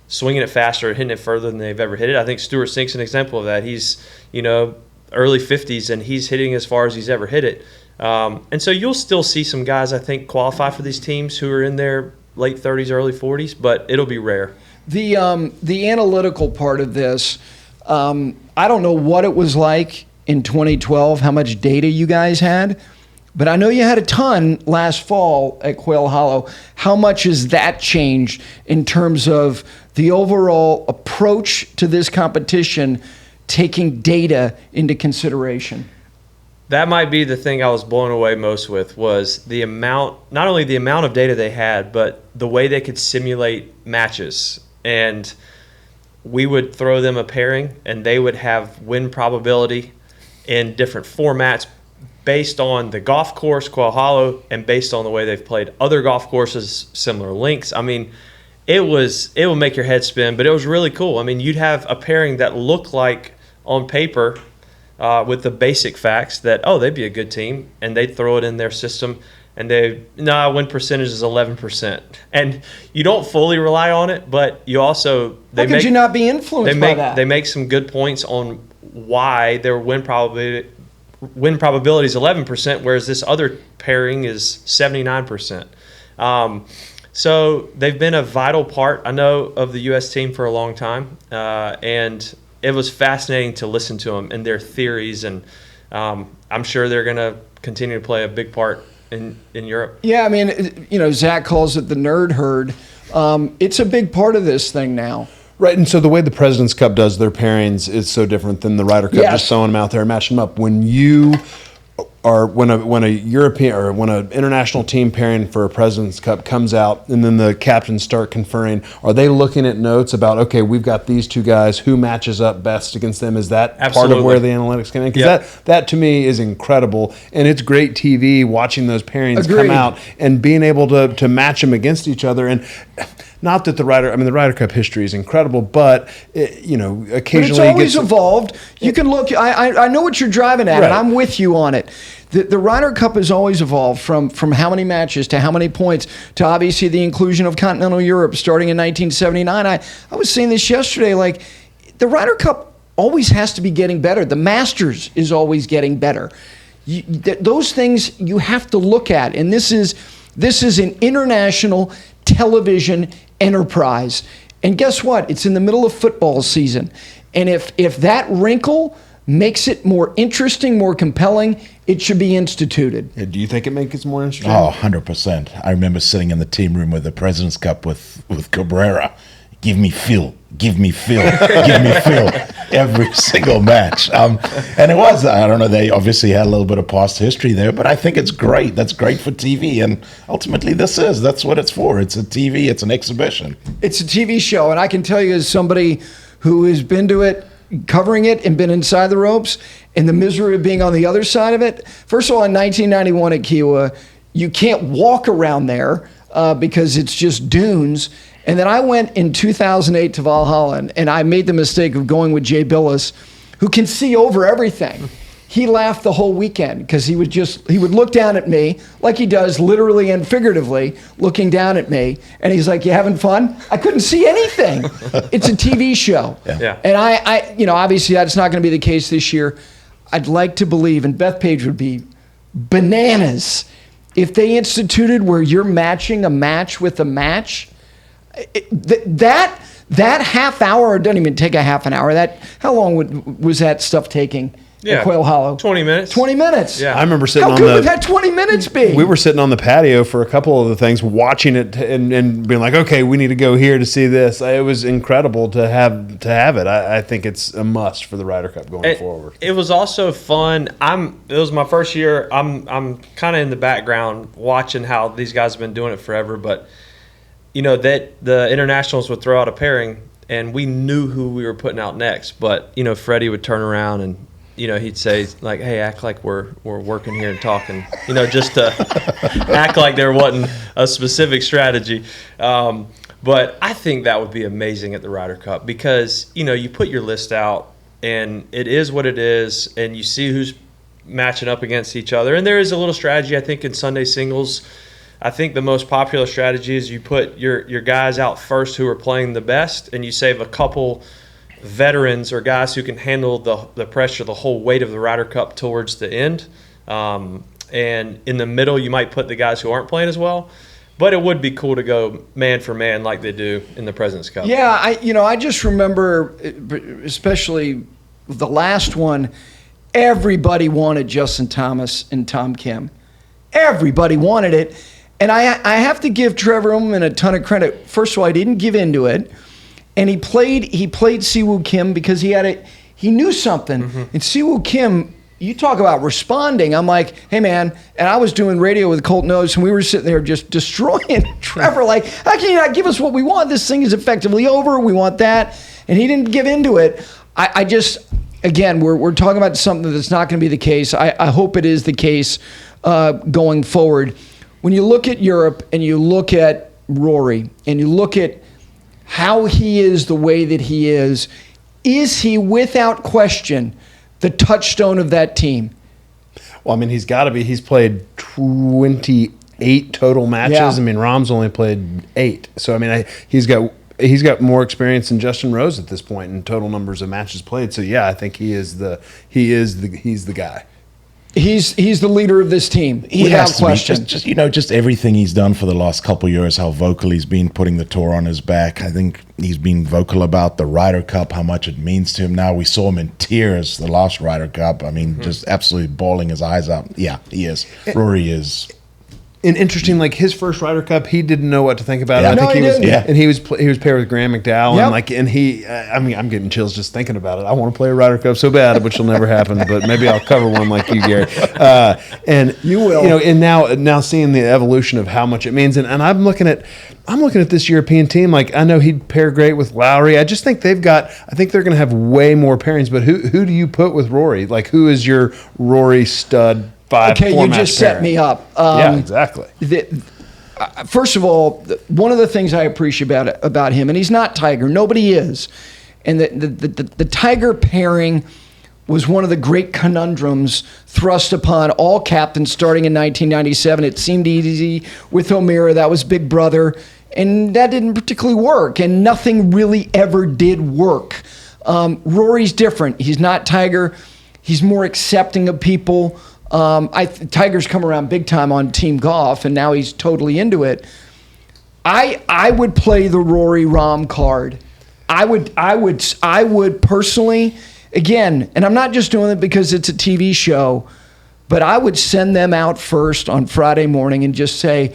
swinging it faster and hitting it further than they've ever hit it. I think Stuart Sink's an example of that. He's, early 50s, and he's hitting as far as he's ever hit it. And so you'll still see some guys, I think, qualify for these teams who are in their late 30s, early 40s, but it'll be rare. The analytical part of this, I don't know what it was like in 2012, how much data you guys had, but I know you had a ton last fall at Quail Hollow. How much has that changed in terms of the overall approach to this competition, taking data into consideration? That might be the thing I was blown away most with, was the amount, not only the amount of data they had, but the way they could simulate matches. And we would throw them a pairing, and they would have win probability in different formats based on the golf course, Quail Hollow, and based on the way they've played other golf courses, similar links. I mean, it would make your head spin, but it was really cool. I mean, you'd have a pairing that looked like on paper with the basic facts that, oh, they'd be a good team, and they'd throw it in their system, and win percentage is 11%. And you don't fully rely on it, but you also How could you not be influenced by that? They make some good points on why their win probability is 11%, whereas this other pairing is 79%. So they've been a vital part, I know, of the U.S. team for a long time, and it was fascinating to listen to them and their theories, and I'm sure they're going to continue to play a big part in Europe. Yeah, I mean, Zach calls it the nerd herd. It's a big part of this thing now. Right, and so the way the President's Cup does their pairings is so different than the Ryder Cup, just throwing them out there and matching them up. When a European or when an international team pairing for a President's Cup comes out, and then the captains start conferring, are they looking at notes about, okay, we've got these two guys, who matches up best against them? Is that part of where the analytics come in? Because that to me is incredible, and it's great TV watching those pairings come out and being able to match them against each other. And not that the Ryder Cup history is incredible, but occasionally but it's always evolved. You can look. I know what you're driving at, and I'm with you on it. The Ryder Cup has always evolved from how many matches to how many points to obviously the inclusion of continental Europe starting in 1979. I was saying this yesterday. Like, the Ryder Cup always has to be getting better. The Masters is always getting better. Those things you have to look at, and this is an international television enterprise. And guess what? It's in the middle of football season. And if that wrinkle makes it more interesting, more compelling, it should be instituted. Yeah, do you think it makes it more interesting? Oh, 100%. I remember sitting in the team room with the President's Cup with Cabrera. Give me Phil. Give me Phil. Give me Phil. Every single match. And it was, I don't know, they obviously had a little bit of past history there, but I think it's great. That's great for TV. And ultimately that's what it's for. It's a TV, it's an exhibition. It's a TV show. And I can tell you, as somebody who has been to it, covering it, and been inside the ropes, and the misery of being on the other side of it. First of all, in 1991 at Kiowa, you can't walk around there because it's just dunes. And then I went in 2008 to Valhalla, and I made the mistake of going with Jay Billis, who can see over everything. He laughed the whole weekend because he would look down at me like he does literally and figuratively, looking down at me. And he's like, "You having fun?" I couldn't see anything. It's a TV show. Yeah. And I obviously that's not going to be the case this year. I'd like to believe, and Bethpage would be bananas if they instituted where you're matching a match with a match. That half hour, it doesn't even take a half an hour. How long was that stuff taking? at Quail Hollow. 20 minutes. 20 minutes. Yeah. I remember sitting How on good would that 20 minutes be? We were sitting on the patio for a couple of the things, watching it and being like, okay, we need to go here to see this. It was incredible to have it. I think it's a must for the Ryder Cup going forward. It was also fun. It was my first year. I'm kind of in the background watching how these guys have been doing it forever, but you know that the internationals would throw out a pairing and we knew who we were putting out next, but you know Freddie would turn around and he'd say like, "Hey, act like we're working here and talking," just to act like there wasn't a specific strategy. But I think that would be amazing at the Ryder Cup because you put your list out and it is what it is, and you see who's matching up against each other. And there is a little strategy I think in Sunday singles. I think the most popular strategy is you put your guys out first who are playing the best, and you save a couple veterans or guys who can handle the pressure, the whole weight of the Ryder Cup towards the end. And in the middle, you might put the guys who aren't playing as well. But it would be cool to go man for man like they do in the President's Cup. Yeah, I just remember, especially the last one, everybody wanted Justin Thomas and Tom Kim. Everybody wanted it. And I have to give Trevor Ullman a ton of credit. First of all, I didn't give into it. And he played Siwoo Kim because he knew something. Mm-hmm. And Siwoo Kim, you talk about responding. I'm like, hey man, and I was doing radio with Colt Nose, and we were sitting there just destroying Trevor. Like, how can you not give us what we want? This thing is effectively over. We want that. And he didn't give into it. I just, again, we're talking about something that's not going to be the case. I hope it is the case going forward. When you look at Europe and you look at Rory and you look at how he is the way that he is he without question the touchstone of that team? Well, I mean, he's got to be. He's played 28 total matches. Yeah. I mean, Rahm's only played 8. So I mean, he's got more experience than Justin Rose at this point in total numbers of matches played. So yeah, I think he's the guy. He's the leader of this team without question. Just everything he's done for the last couple of years, how vocal he's been, putting the tour on his back. I think he's been vocal about the Ryder Cup, how much it means to him now. We saw him in tears the last Ryder Cup. I mean, just absolutely bawling his eyes out. Yeah, he is. Rory is. And interesting, like his first Ryder Cup, he didn't know what to think about it. Yeah. I think No, he he was, didn't. and he was paired with Graham McDowell, Yep. and he. I mean, I'm getting chills just thinking about it. I want to play a Ryder Cup so bad, which will never happen. But maybe I'll cover one like you, Gary. And You will. You know, and now seeing the evolution of how much it means, and I'm looking at this European team. Like I know he'd pair great with Lowry. I just think I think they're going to have way more pairings. But who do you put with Rory? Like who is your Rory stud? Okay, you just set me up. Yeah, exactly. First of all, one of the things I appreciate about him, and he's not Tiger, nobody is, and the Tiger pairing was one of the great conundrums thrust upon all captains starting in 1997. It seemed easy with O'Meara, that was Big Brother, and that didn't particularly work, and nothing really ever did work. Rory's different. He's not Tiger. He's more accepting of people. Tiger's come around big time on team golf, and now he's totally into it. I would play the Rory Rahm card. I would personally, again, and I'm not just doing it because it's a TV show, but I would send them out first on Friday morning and just say,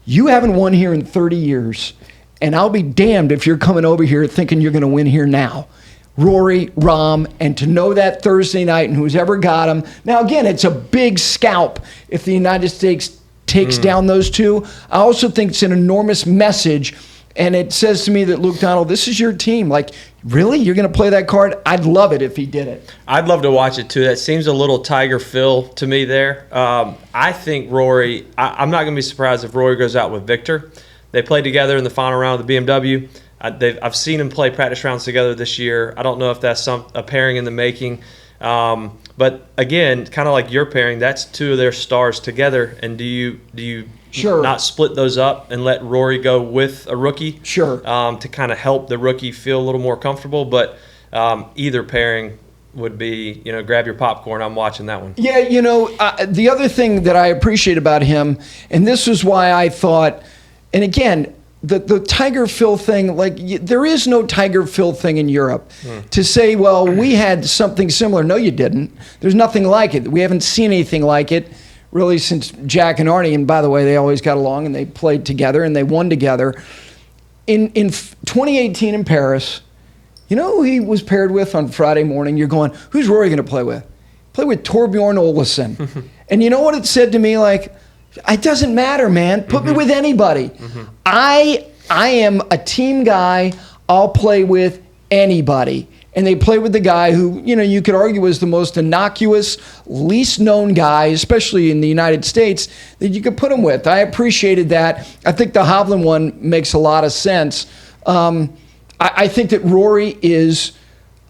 you haven't won here in 30 years, and I'll be damned if you're coming over here thinking you're going to win here now. Rory, Rahm, and to know that Thursday night and who's ever got him. Now, again, it's a big scalp if the United States takes down those two. I also think it's an enormous message, and it says to me that, Luke Donald, this is your team. Like, really? You're going to play that card? I'd love it if he did it. I'd love to watch it too. That seems a little Tiger feel to me there. I think Rory, I'm not going to be surprised if Rory goes out with Victor. They played together in the final round of the BMW. I've seen them play practice rounds together this year. I don't know if that's a pairing in the making. But again, kind of like your pairing, that's two of their stars together. And do you Sure. not split those up and let Rory go with a rookie? Sure. To kind of help the rookie feel a little more comfortable. But either pairing would be, grab your popcorn. I'm watching that one. Yeah, the other thing that I appreciate about him, and this is why I thought, and again, the Tiger Phil thing, like there is no Tiger Phil thing in Europe. To say, well, we had something similar. No, you didn't. There's nothing like it. We haven't seen anything like it really since Jack and Arnie. And by the way, they always got along and they played together and they won together. In 2018 in Paris, you know who he was paired with on Friday morning? You're going, who's Rory going to play with? Play with Torbjorn Olesen. And you know what it said to me? Like, it doesn't matter, man. Put me with anybody. I am a team guy. I'll play with anybody. And they play with the guy who, you could argue was the most innocuous, least known guy, especially in the United States, that you could put him with. I appreciated that. I think the Hovland one makes a lot of sense. I think that Rory is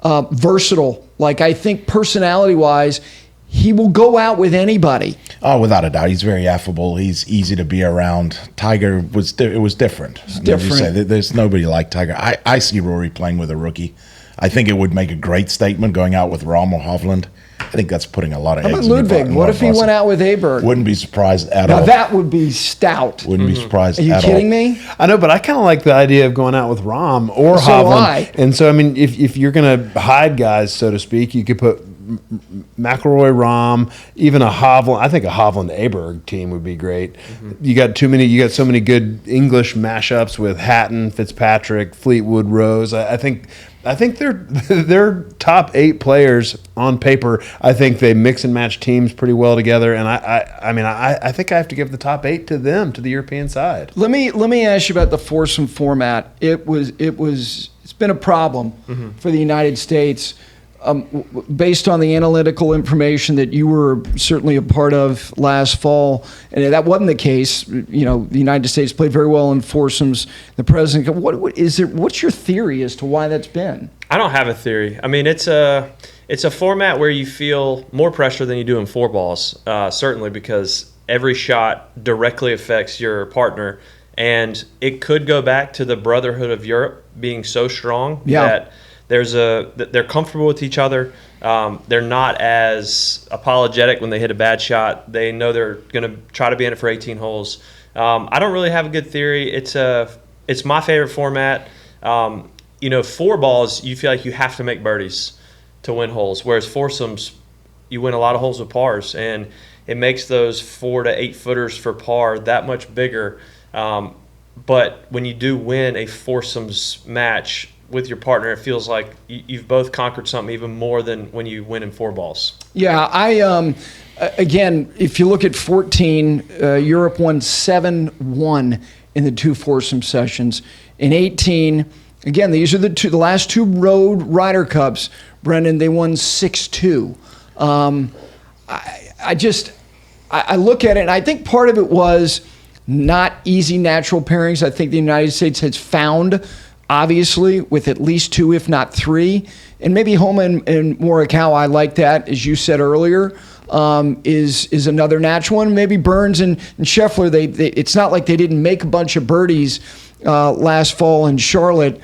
versatile. Like, I think personality-wise, he will go out with anybody. Oh, without a doubt. He's very affable. He's easy to be around. Tiger it was different. It's different. Say, there's nobody like Tiger. I see Rory playing with a rookie. I think it would make a great statement going out with Rahm or Hovland. I think that's putting a lot of How eggs about in Ludwig? What if he went out with Aberg? Wouldn't be surprised at Now all. that would be stout. Wouldn't be surprised Are you at all. kidding me? I know, but I kind of like the idea of going out with Rahm or So do I. Hovland. And so, I mean, if you're going to hide guys, so to speak, you could put McIlroy, Rahm, even a Hovland. I think a Hovland-Aberg team would be great. You got so many good English mashups with Hatton, Fitzpatrick, Fleetwood, Rose. I think they're top 8 players on paper. I think they mix and match teams pretty well together, and I think I have to give the top 8 to them, to the European side. Let me ask you about the foursome format. It's been a problem for the United States. based on the analytical information that you were certainly a part of last fall, and that wasn't the case. You know, the United States played very well in foursomes. The president, what is it? What's your theory as to why that's been? I don't have a theory. I mean, it's a format where you feel more pressure than you do in four balls, certainly because every shot directly affects your partner, and it could go back to the brotherhood of Europe being so strong that they're comfortable with each other. They're not as apologetic when they hit a bad shot. They know they're going to try to be in it for 18 holes. I don't really have a good theory. It's my favorite format. You know, four balls, you feel like you have to make birdies to win holes, whereas foursomes, you win a lot of holes with pars, and it makes those 4 to 8 footers for par that much bigger. But when you do win a foursomes match with your partner, it feels like you've both conquered something even more than when you win in four balls. Yeah, again, if you look at 14, Europe won 7-1 in the 2 foursome sessions. In 18, again, these are the last 2 road Ryder Cups. Brendon, they won 6-2. I look at it, and I think part of it was not easy natural pairings. I think the United States has found, obviously, with at least 2, if not 3. And maybe Homa and Morikawa, I like that, as you said earlier, is another natural one. Maybe Burns and Scheffler, it's not like they didn't make a bunch of birdies last fall in Charlotte.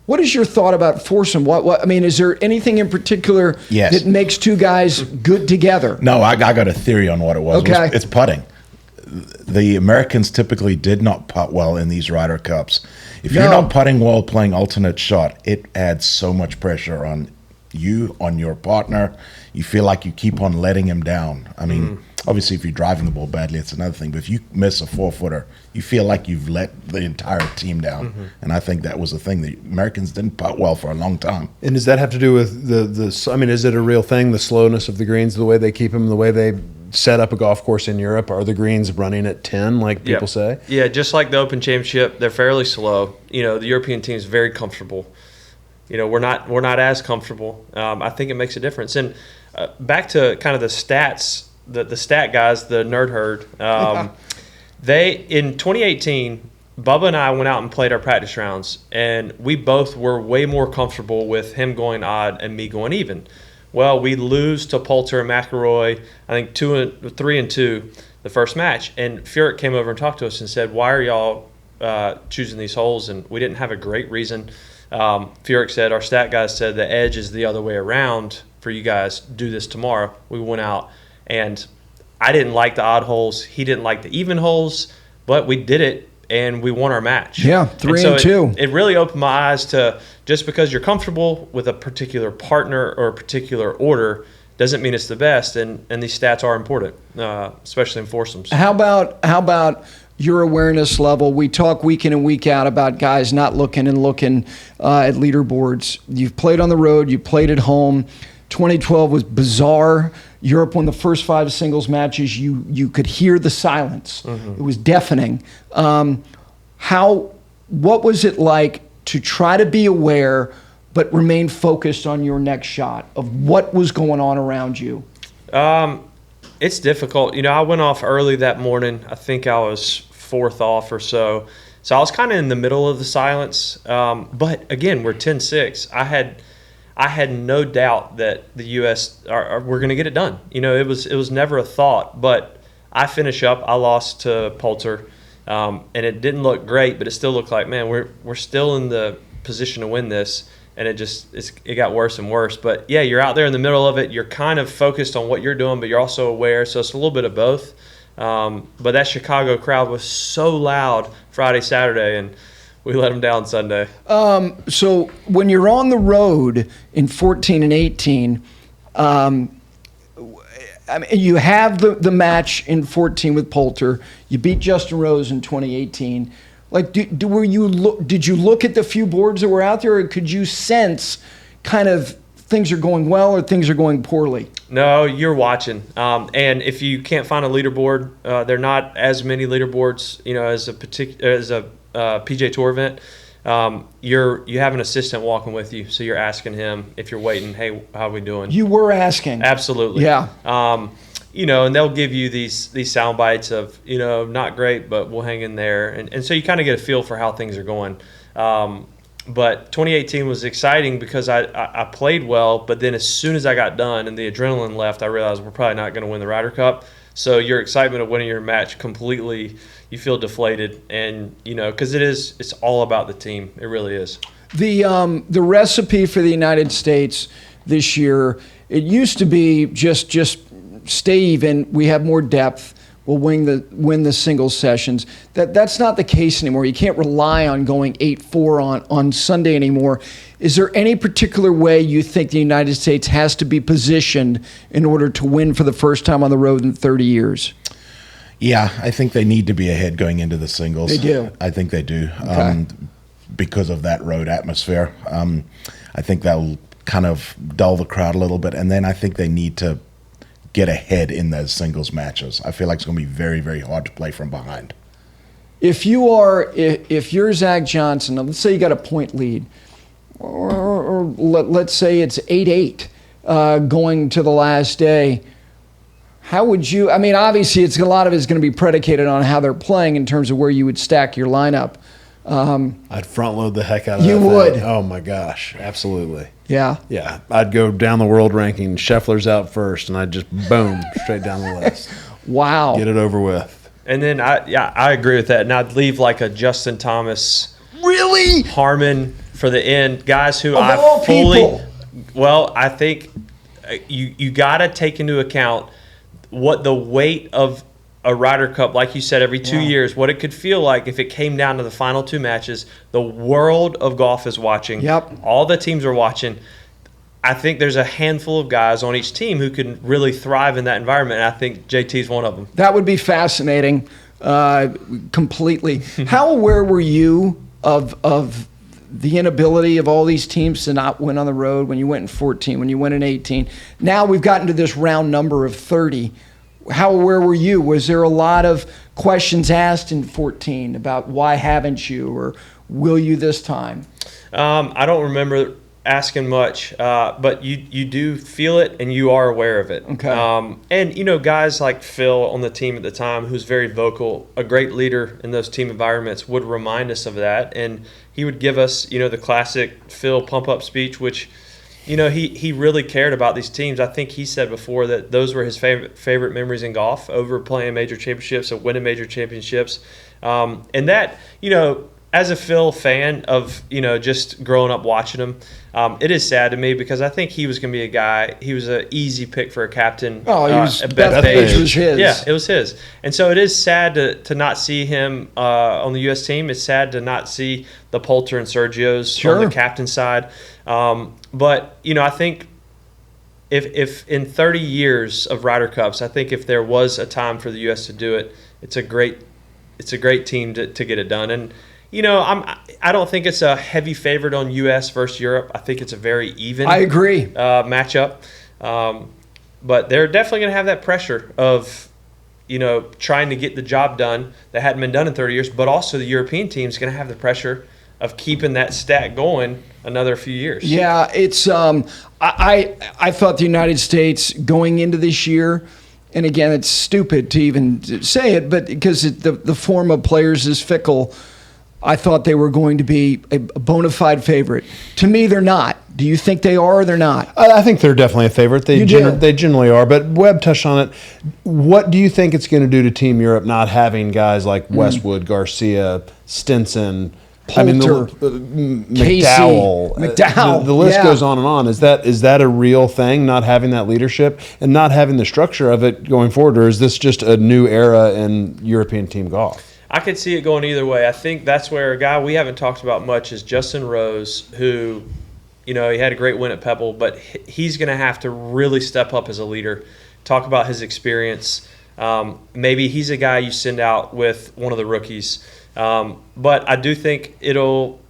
What is your thought about foursome? I mean, is there anything in particular that makes 2 guys good together? No, I got a theory on what it was. Okay. It's putting. The Americans typically did not putt well in these Ryder Cups. If you're not putting well playing alternate shot, it adds so much pressure on you, on your partner. You feel like you keep on letting him down. I mean, obviously, if you're driving the ball badly, it's another thing. But if you miss a 4-footer, you feel like you've let the entire team down. And I think that was the thing. The Americans didn't putt well for a long time. And does that have to do with the I mean, is it a real thing, the slowness of the greens, the way they keep them, the way they set up a golf course in Europe? Are the greens running at 10, like people say? Yeah, just like the Open Championship, they're fairly slow. You know, the European team is very comfortable. You know, we're not as comfortable. I think it makes a difference. And back to kind of the stats, the stat guys, the nerd herd. They in 2018, Bubba and I went out and played our practice rounds, and we both were way more comfortable with him going odd and me going even. Well, we lose to Poulter and McIlroy, I think 3-2 the first match, and Furyk came over and talked to us and said, "Why are y'all choosing these holes?" And we didn't have a great reason. Furyk said, "Our stat guys said the edge is the other way around for you guys. Do this tomorrow." We went out, and I didn't like the odd holes. He didn't like the even holes, but we did it, and we won our match. Yeah, 3-2. It really opened my eyes to just because you're comfortable with a particular partner or a particular order doesn't mean it's the best, and these stats are important, especially in foursomes. How about your awareness level? We talk week in and week out about guys not looking at leaderboards. You've played on the road. You played at home. 2012 was bizarre. Europe won the first 5 singles matches. You could hear the silence. It was deafening. What was it like to try to be aware but remain focused on your next shot of what was going on around you? It's difficult. You know, I went off early that morning. I think I was 4th off or so. So I was kind of in the middle of the silence. But again, we're 10-6. I had no doubt that the U.S. were going to get it done. You know, it was never a thought. But I finish up. I lost to Poulter, and it didn't look great, but it still looked like, man, we're still in the position to win this. And it got worse and worse. But yeah, you're out there in the middle of it. You're kind of focused on what you're doing, but you're also aware. So it's a little bit of both. But that Chicago crowd was so loud Friday, Saturday, and we let them down Sunday. So when you're on the road in 14 and 18, I mean, you have the match in 14 with Poulter. You beat Justin Rose in 2018. Like, did you look at the few boards that were out there, or could you sense kind of things are going well or things are going poorly? No, you're watching. And if you can't find a leaderboard, there are not as many leaderboards, you know, as a PGA Tour event. you have an assistant walking with you, so you're asking him if you're waiting, hey, how are we doing? You were asking. Absolutely. Yeah. And they'll give you these sound bites of, not great, but we'll hang in there. And so you kind of get a feel for how things are going. But 2018 was exciting because I played well, but then as soon as I got done and the adrenaline left, I realized we're probably not going to win the Ryder Cup. So your excitement of winning your match completely, you feel deflated, and because it's all about the team. It really is. The recipe for the United States this year, it used to be just stay even. We have more depth. We'll win the singles sessions. That's not the case anymore. You can't rely on going 8-4 on Sunday anymore. Is there any particular way you think the United States has to be positioned in order to win for the first time on the road in 30 years? Yeah, I think they need to be ahead going into the singles. They do. I think they do. Okay. Because of that road atmosphere. I think that'll kind of dull the crowd a little bit. And then I think they need to get ahead in those singles matches. I feel like it's going to be very, very hard to play from behind. If you're Zach Johnson, let's say you got a point lead, or let's say it's 8-8 going to the last day, how would you? I mean, obviously, a lot of it's going to be predicated on how they're playing in terms of where you would stack your lineup. I'd front load the heck out of that. You would. Thing. Oh my gosh, absolutely. Yeah. Yeah, I'd go down the world ranking. Scheffler's out first, and I'd just boom straight down the list. Wow. Get it over with. And then I agree with that, and I'd leave like a Justin Thomas, Really? Harmon for the end, guys who Of all people. Well, I think you got to take into account what the weight of a Ryder Cup, like you said, every 2 years, what it could feel like if it came down to the final two matches. The world of golf is watching. Yep. All the teams are watching. I think there's a handful of guys on each team who can really thrive in that environment, and I think JT's one of them. That would be fascinating, completely. How aware were you of the inability of all these teams to not win on the road when you went in 14, when you went in 18? Now we've gotten to this round number of 30. How aware were you? Was there a lot of questions asked in 14 about why haven't you, or will you this time? I don't remember asking much, but you do feel it and you are aware of it. Okay. And guys like Phil on the team at the time, who's very vocal, a great leader in those team environments, would remind us of that, and he would give us the classic Phil pump up speech, which he really cared about these teams. I think he said before that those were his favorite memories in golf, over playing major championships and winning major championships. And that, as a Phil fan of, just growing up watching him, it is sad to me because I think he was going to be a guy, he was an easy pick for a captain. Oh, he was, Bethpage was his. Yeah, it was his. And so it is sad to not see him on the U.S. team. It's sad to not see the Poulter and Sergio's on the captain side. But, I think if in 30 years of Ryder Cups, I think if there was a time for the U.S. to do it, it's a great team to get it done. And, I don't think it's a heavy favorite on U.S. versus Europe. I think it's a very even I agree. Matchup. But they're definitely going to have that pressure of, trying to get the job done that hadn't been done in 30 years, but also the European team's going to have the pressure of keeping that stack going another few years. Yeah, it's I thought the United States going into this year, and again, it's stupid to even say it, but because the form of players is fickle, I thought they were going to be a bona fide favorite. To me, they're not. Do you think they are or they're not? I think they're definitely a favorite. They generally are. But Webb touched on it. What do you think it's going to do to Team Europe not having guys like Westwood, Garcia, Stinson, Poulter, McDowell? McDowell. The list goes on and on. Is that a real thing, not having that leadership and not having the structure of it going forward, or is this just a new era in European team golf? I could see it going either way. I think that's where a guy we haven't talked about much is Justin Rose, who, he had a great win at Pebble, but he's going to have to really step up as a leader, talk about his experience. Maybe he's a guy you send out with one of the rookies. But I do think it'll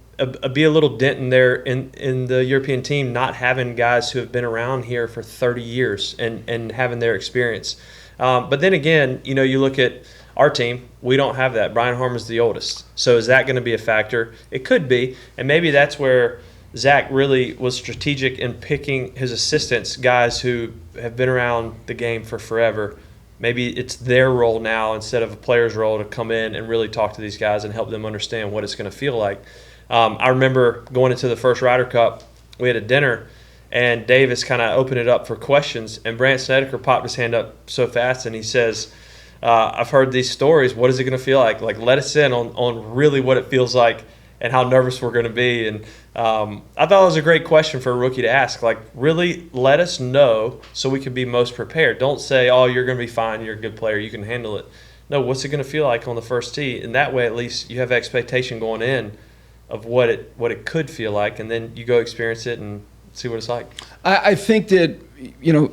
be a little dent in there in the European team, not having guys who have been around here for 30 years and having their experience. But then again, you look at our team, we don't have that. Brian Harmon's the oldest. So is that going to be a factor? It could be. And maybe that's where Zach really was strategic in picking his assistants, guys who have been around the game for forever. Maybe it's their role now instead of a player's role to come in and really talk to these guys and help them understand what it's going to feel like. I remember going into the first Ryder Cup, we had a dinner, and Davis kind of opened it up for questions, and Brant Snedeker popped his hand up so fast, and he says, I've heard these stories. What is it going to feel like? Like, let us in on really what it feels like and how nervous we're going to be. And I thought it was a great question for a rookie to ask. Like, really let us know so we can be most prepared. Don't say, oh, you're going to be fine. You're a good player. You can handle it. No, what's it going to feel like on the first tee? And that way, at least you have expectation going in of what it could feel like, and then you go experience it and see what it's like. I think that,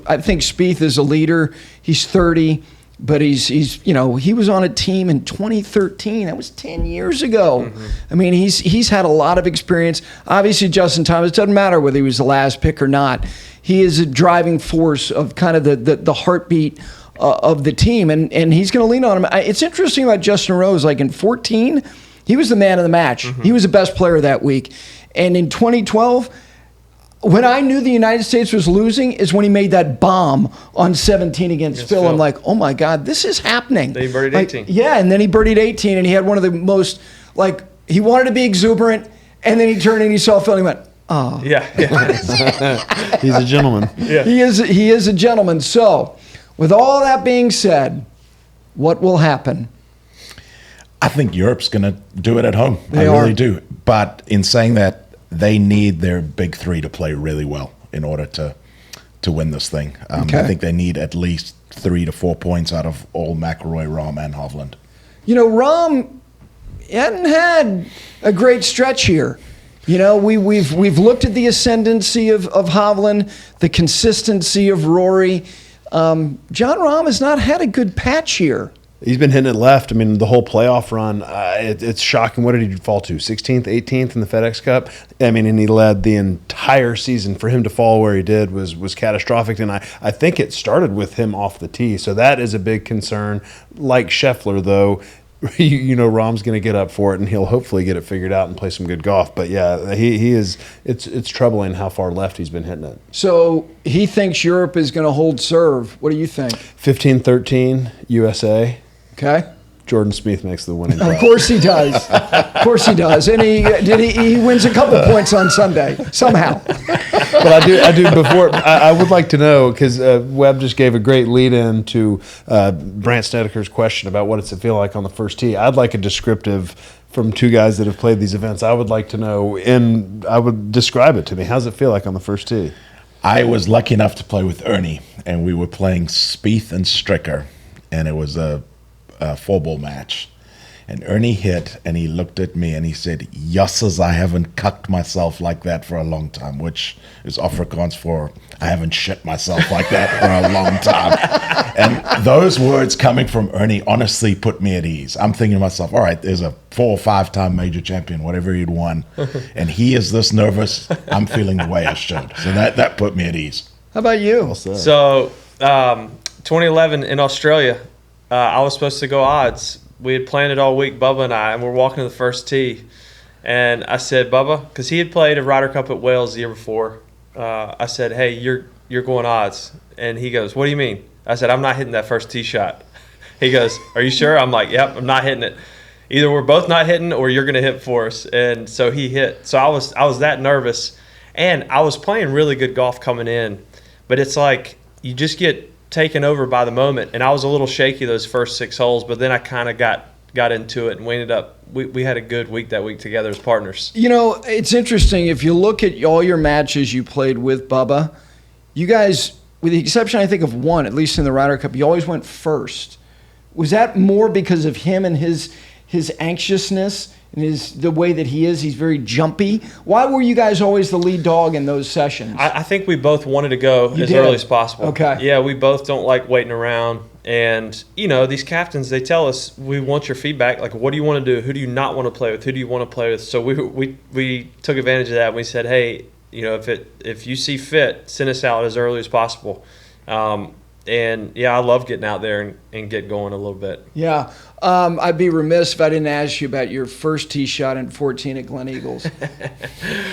I think Spieth is a leader. He's 30. But he was on a team in 2013. That was 10 years ago. Mm-hmm. I mean, he's had a lot of experience. Obviously, Justin Thomas, it doesn't matter whether he was the last pick or not. He is a driving force of kind of the heartbeat of the team, and he's going to lean on him. It's interesting about Justin Rose. Like in 2014, he was the man of the match. Mm-hmm. He was the best player that week. And in 2012, when I knew the United States was losing is when he made that bomb on 17 against Phil. I'm like, oh my God, this is happening. Then he birdied 18. Yeah, and then he birdied 18, and he had one of the most, he wanted to be exuberant, and then he turned and he saw Phil and he went, oh. Yeah. He's a gentleman. Yeah. He is a gentleman. So, with all that being said, what will happen? I think Europe's going to do it at home. They really do. But in saying that, they need their big three to play really well in order to win this thing. Okay. I think they need at least 3 to 4 points out of all McIlroy, Rahm, and Hovland. Rahm hadn't had a great stretch here. We've looked at the ascendancy of Hovland, the consistency of Rory. John Rahm has not had a good patch here. He's been hitting it left. I mean, the whole playoff run, it's shocking. What did he fall to? 16th, 18th in the FedEx Cup? I mean, and he led the entire season. For him to fall where he did was catastrophic. And I think it started with him off the tee. So that is a big concern. Like Scheffler, though, Rahm's going to get up for it, and he'll hopefully get it figured out and play some good golf. But, yeah, he is. It's troubling how far left he's been hitting it. So he thinks Europe is going to hold serve. What do you think? 15-13 USA. Okay. Jordan Spieth makes the winning play. Of course he does. Of course he does. And he wins a couple points on Sunday somehow. But I do. Before I would like to know, because Webb just gave a great lead-in to Brant Snedeker's question about what does it feel like on the first tee. I'd like a descriptive from two guys that have played these events. I would like to know, and I would describe it to me. How does it feel like on the first tee? I was lucky enough to play with Ernie, and we were playing Spieth and Stricker, and it was a 4-ball match. And Ernie hit, and he looked at me and he said, "Yusses, I haven't cucked myself like that for a long time," which is Afrikaans for I haven't shit myself like that for a long time. And those words coming from Ernie honestly put me at ease. I'm thinking to myself, all right, there's a 4 or 5-time major champion, whatever he'd won, and he is this nervous. I'm feeling the way I should. So that put me at ease. How about you? So 2011 in Australia, I was supposed to go odds. We had planned it all week, Bubba and I, and we're walking to the first tee. And I said, Bubba, because he had played a Ryder Cup at Wales the year before, I said, hey, you're going odds. And he goes, what do you mean? I said, I'm not hitting that first tee shot. He goes, are you sure? I'm like, yep, I'm not hitting it. Either we're both not hitting or you're going to hit for us. And so he hit. So I was that nervous. And I was playing really good golf coming in. But it's like you just get taken over by the moment, and I was a little shaky those first 6 holes, but then I kind of got into it, and we ended up we had a good week that week together as partners. It's interesting if you look at all your matches you played with Bubba, you guys, with the exception I think of one, at least in the Ryder Cup, you always went first. Was that more because of him and his anxiousness and the way that he is? He's very jumpy. Why were you guys always the lead dog in those sessions? I think we both wanted to go early as possible. Okay. Yeah, we both don't like waiting around. And, these captains, they tell us, we want your feedback. Like, what do you want to do? Who do you not want to play with? Who do you want to play with? So we took advantage of that. And we said, hey, if you see fit, send us out as early as possible. And, yeah, I love getting out there and get going a little bit. Yeah. I'd be remiss if I didn't ask you about your first tee shot in 14 at Glen Eagles.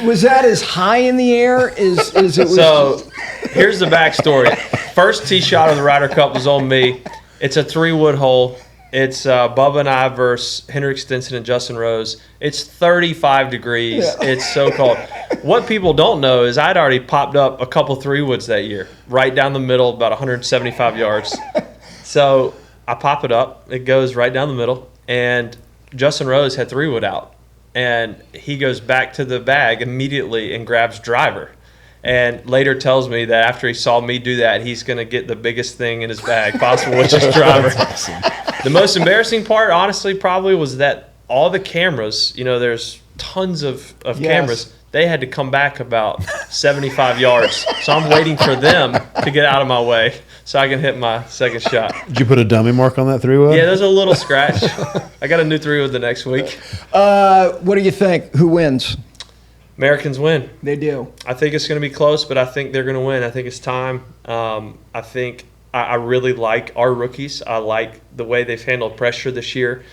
Was that as high in the air as it was? So here's the backstory. First tee shot of the Ryder Cup was on me. It's a 3-wood hole. It's Bubba and I versus Henrik Stenson and Justin Rose. It's 35 degrees. Yeah. It's so cold. What people don't know is I'd already popped up a couple 3-woods that year, right down the middle, about 175 yards. So I pop it up. It goes right down the middle. And Justin Rose had 3-wood out. And he goes back to the bag immediately and grabs driver. And later tells me that after he saw me do that, he's going to get the biggest thing in his bag possible, which is driver. Awesome. The most embarrassing part, honestly, probably was that all the cameras, there's tons of cameras, they had to come back about 75 yards. So I'm waiting for them to get out of my way so I can hit my second shot. Did you put a dummy mark on that 3-wood? Yeah, there's a little scratch. I got a new 3-wood the next week. What do you think? Who wins? Americans win. They do. I think it's going to be close, but I think they're going to win. I think it's time. I think I really like our rookies. I like the way they've handled pressure this year,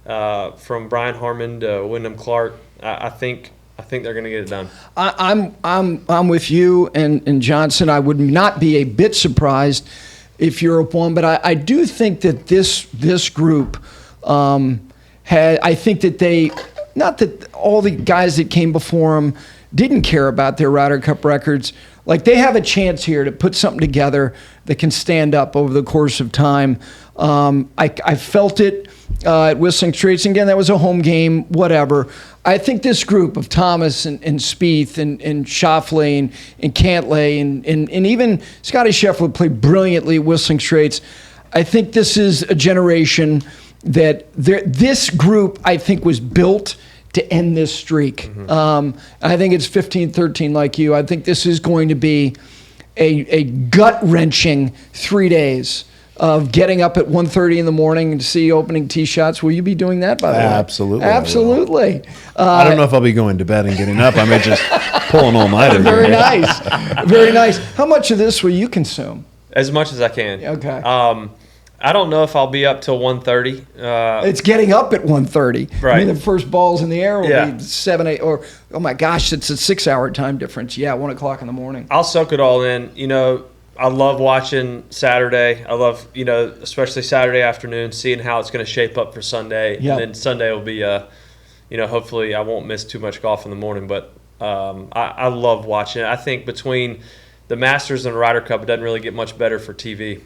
from Brian Harmon to Wyndham Clark. I think they're going to get it done. I'm with you and Johnson. I would not be a bit surprised if Europe won, but I do think that this group I think that they. Not that all the guys that came before them didn't care about their Ryder Cup records. Like, they have a chance here to put something together that can stand up over the course of time. I felt it at Whistling Straits. Again, that was a home game, whatever. I think this group of Thomas and Spieth and Schauffele and Cantlay and even Scotty Scheffler played brilliantly at Whistling Straits. I think this is a generation that this group, I think, was built to end this streak. Mm-hmm. I think it's 15-13 like you. I think this is going to be a gut-wrenching 3 days of getting up at 1:30 in the morning to see opening tee shots. Will you be doing that, by the way? Absolutely. Absolutely. I don't know if I'll be going to bed and getting up. I may just pull an all-nighter. Very nice. Very nice. How much of this will you consume? As much as I can. Okay. I don't know if I'll be up till 1:30. It's getting up at 1:30. Right. I mean, the first balls in the air will be 7, 8, or, oh my gosh, it's a 6-hour time difference. Yeah, 1 o'clock in the morning. I'll soak it all in. I love watching Saturday. I love, especially Saturday afternoon, seeing how it's going to shape up for Sunday. Yep. And then Sunday will be, hopefully I won't miss too much golf in the morning. But I love watching it. I think between the Masters and the Ryder Cup, it doesn't really get much better for TV.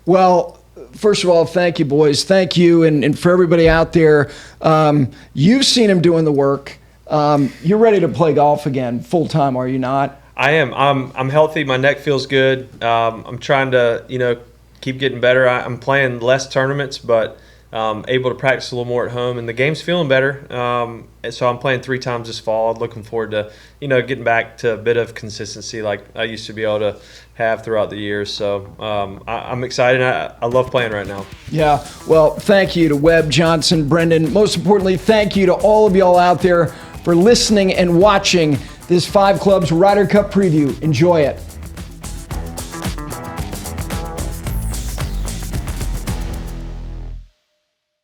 Well, first of all, thank you, boys. Thank you. And for everybody out there, you've seen him doing the work. You're ready to play golf again full time, are you not? I am. I'm healthy. My neck feels good. I'm trying to, keep getting better. I'm playing less tournaments, but able to practice a little more at home. And the game's feeling better. So I'm playing 3 times this fall. I'm looking forward to, getting back to a bit of consistency like I used to be able to have throughout the years. So I'm excited. I love playing right now. Yeah. Well, thank you to Webb, Johnson, Brendon. Most importantly, thank you to all of y'all out there for listening and watching this 5 Clubs Ryder Cup preview. Enjoy it.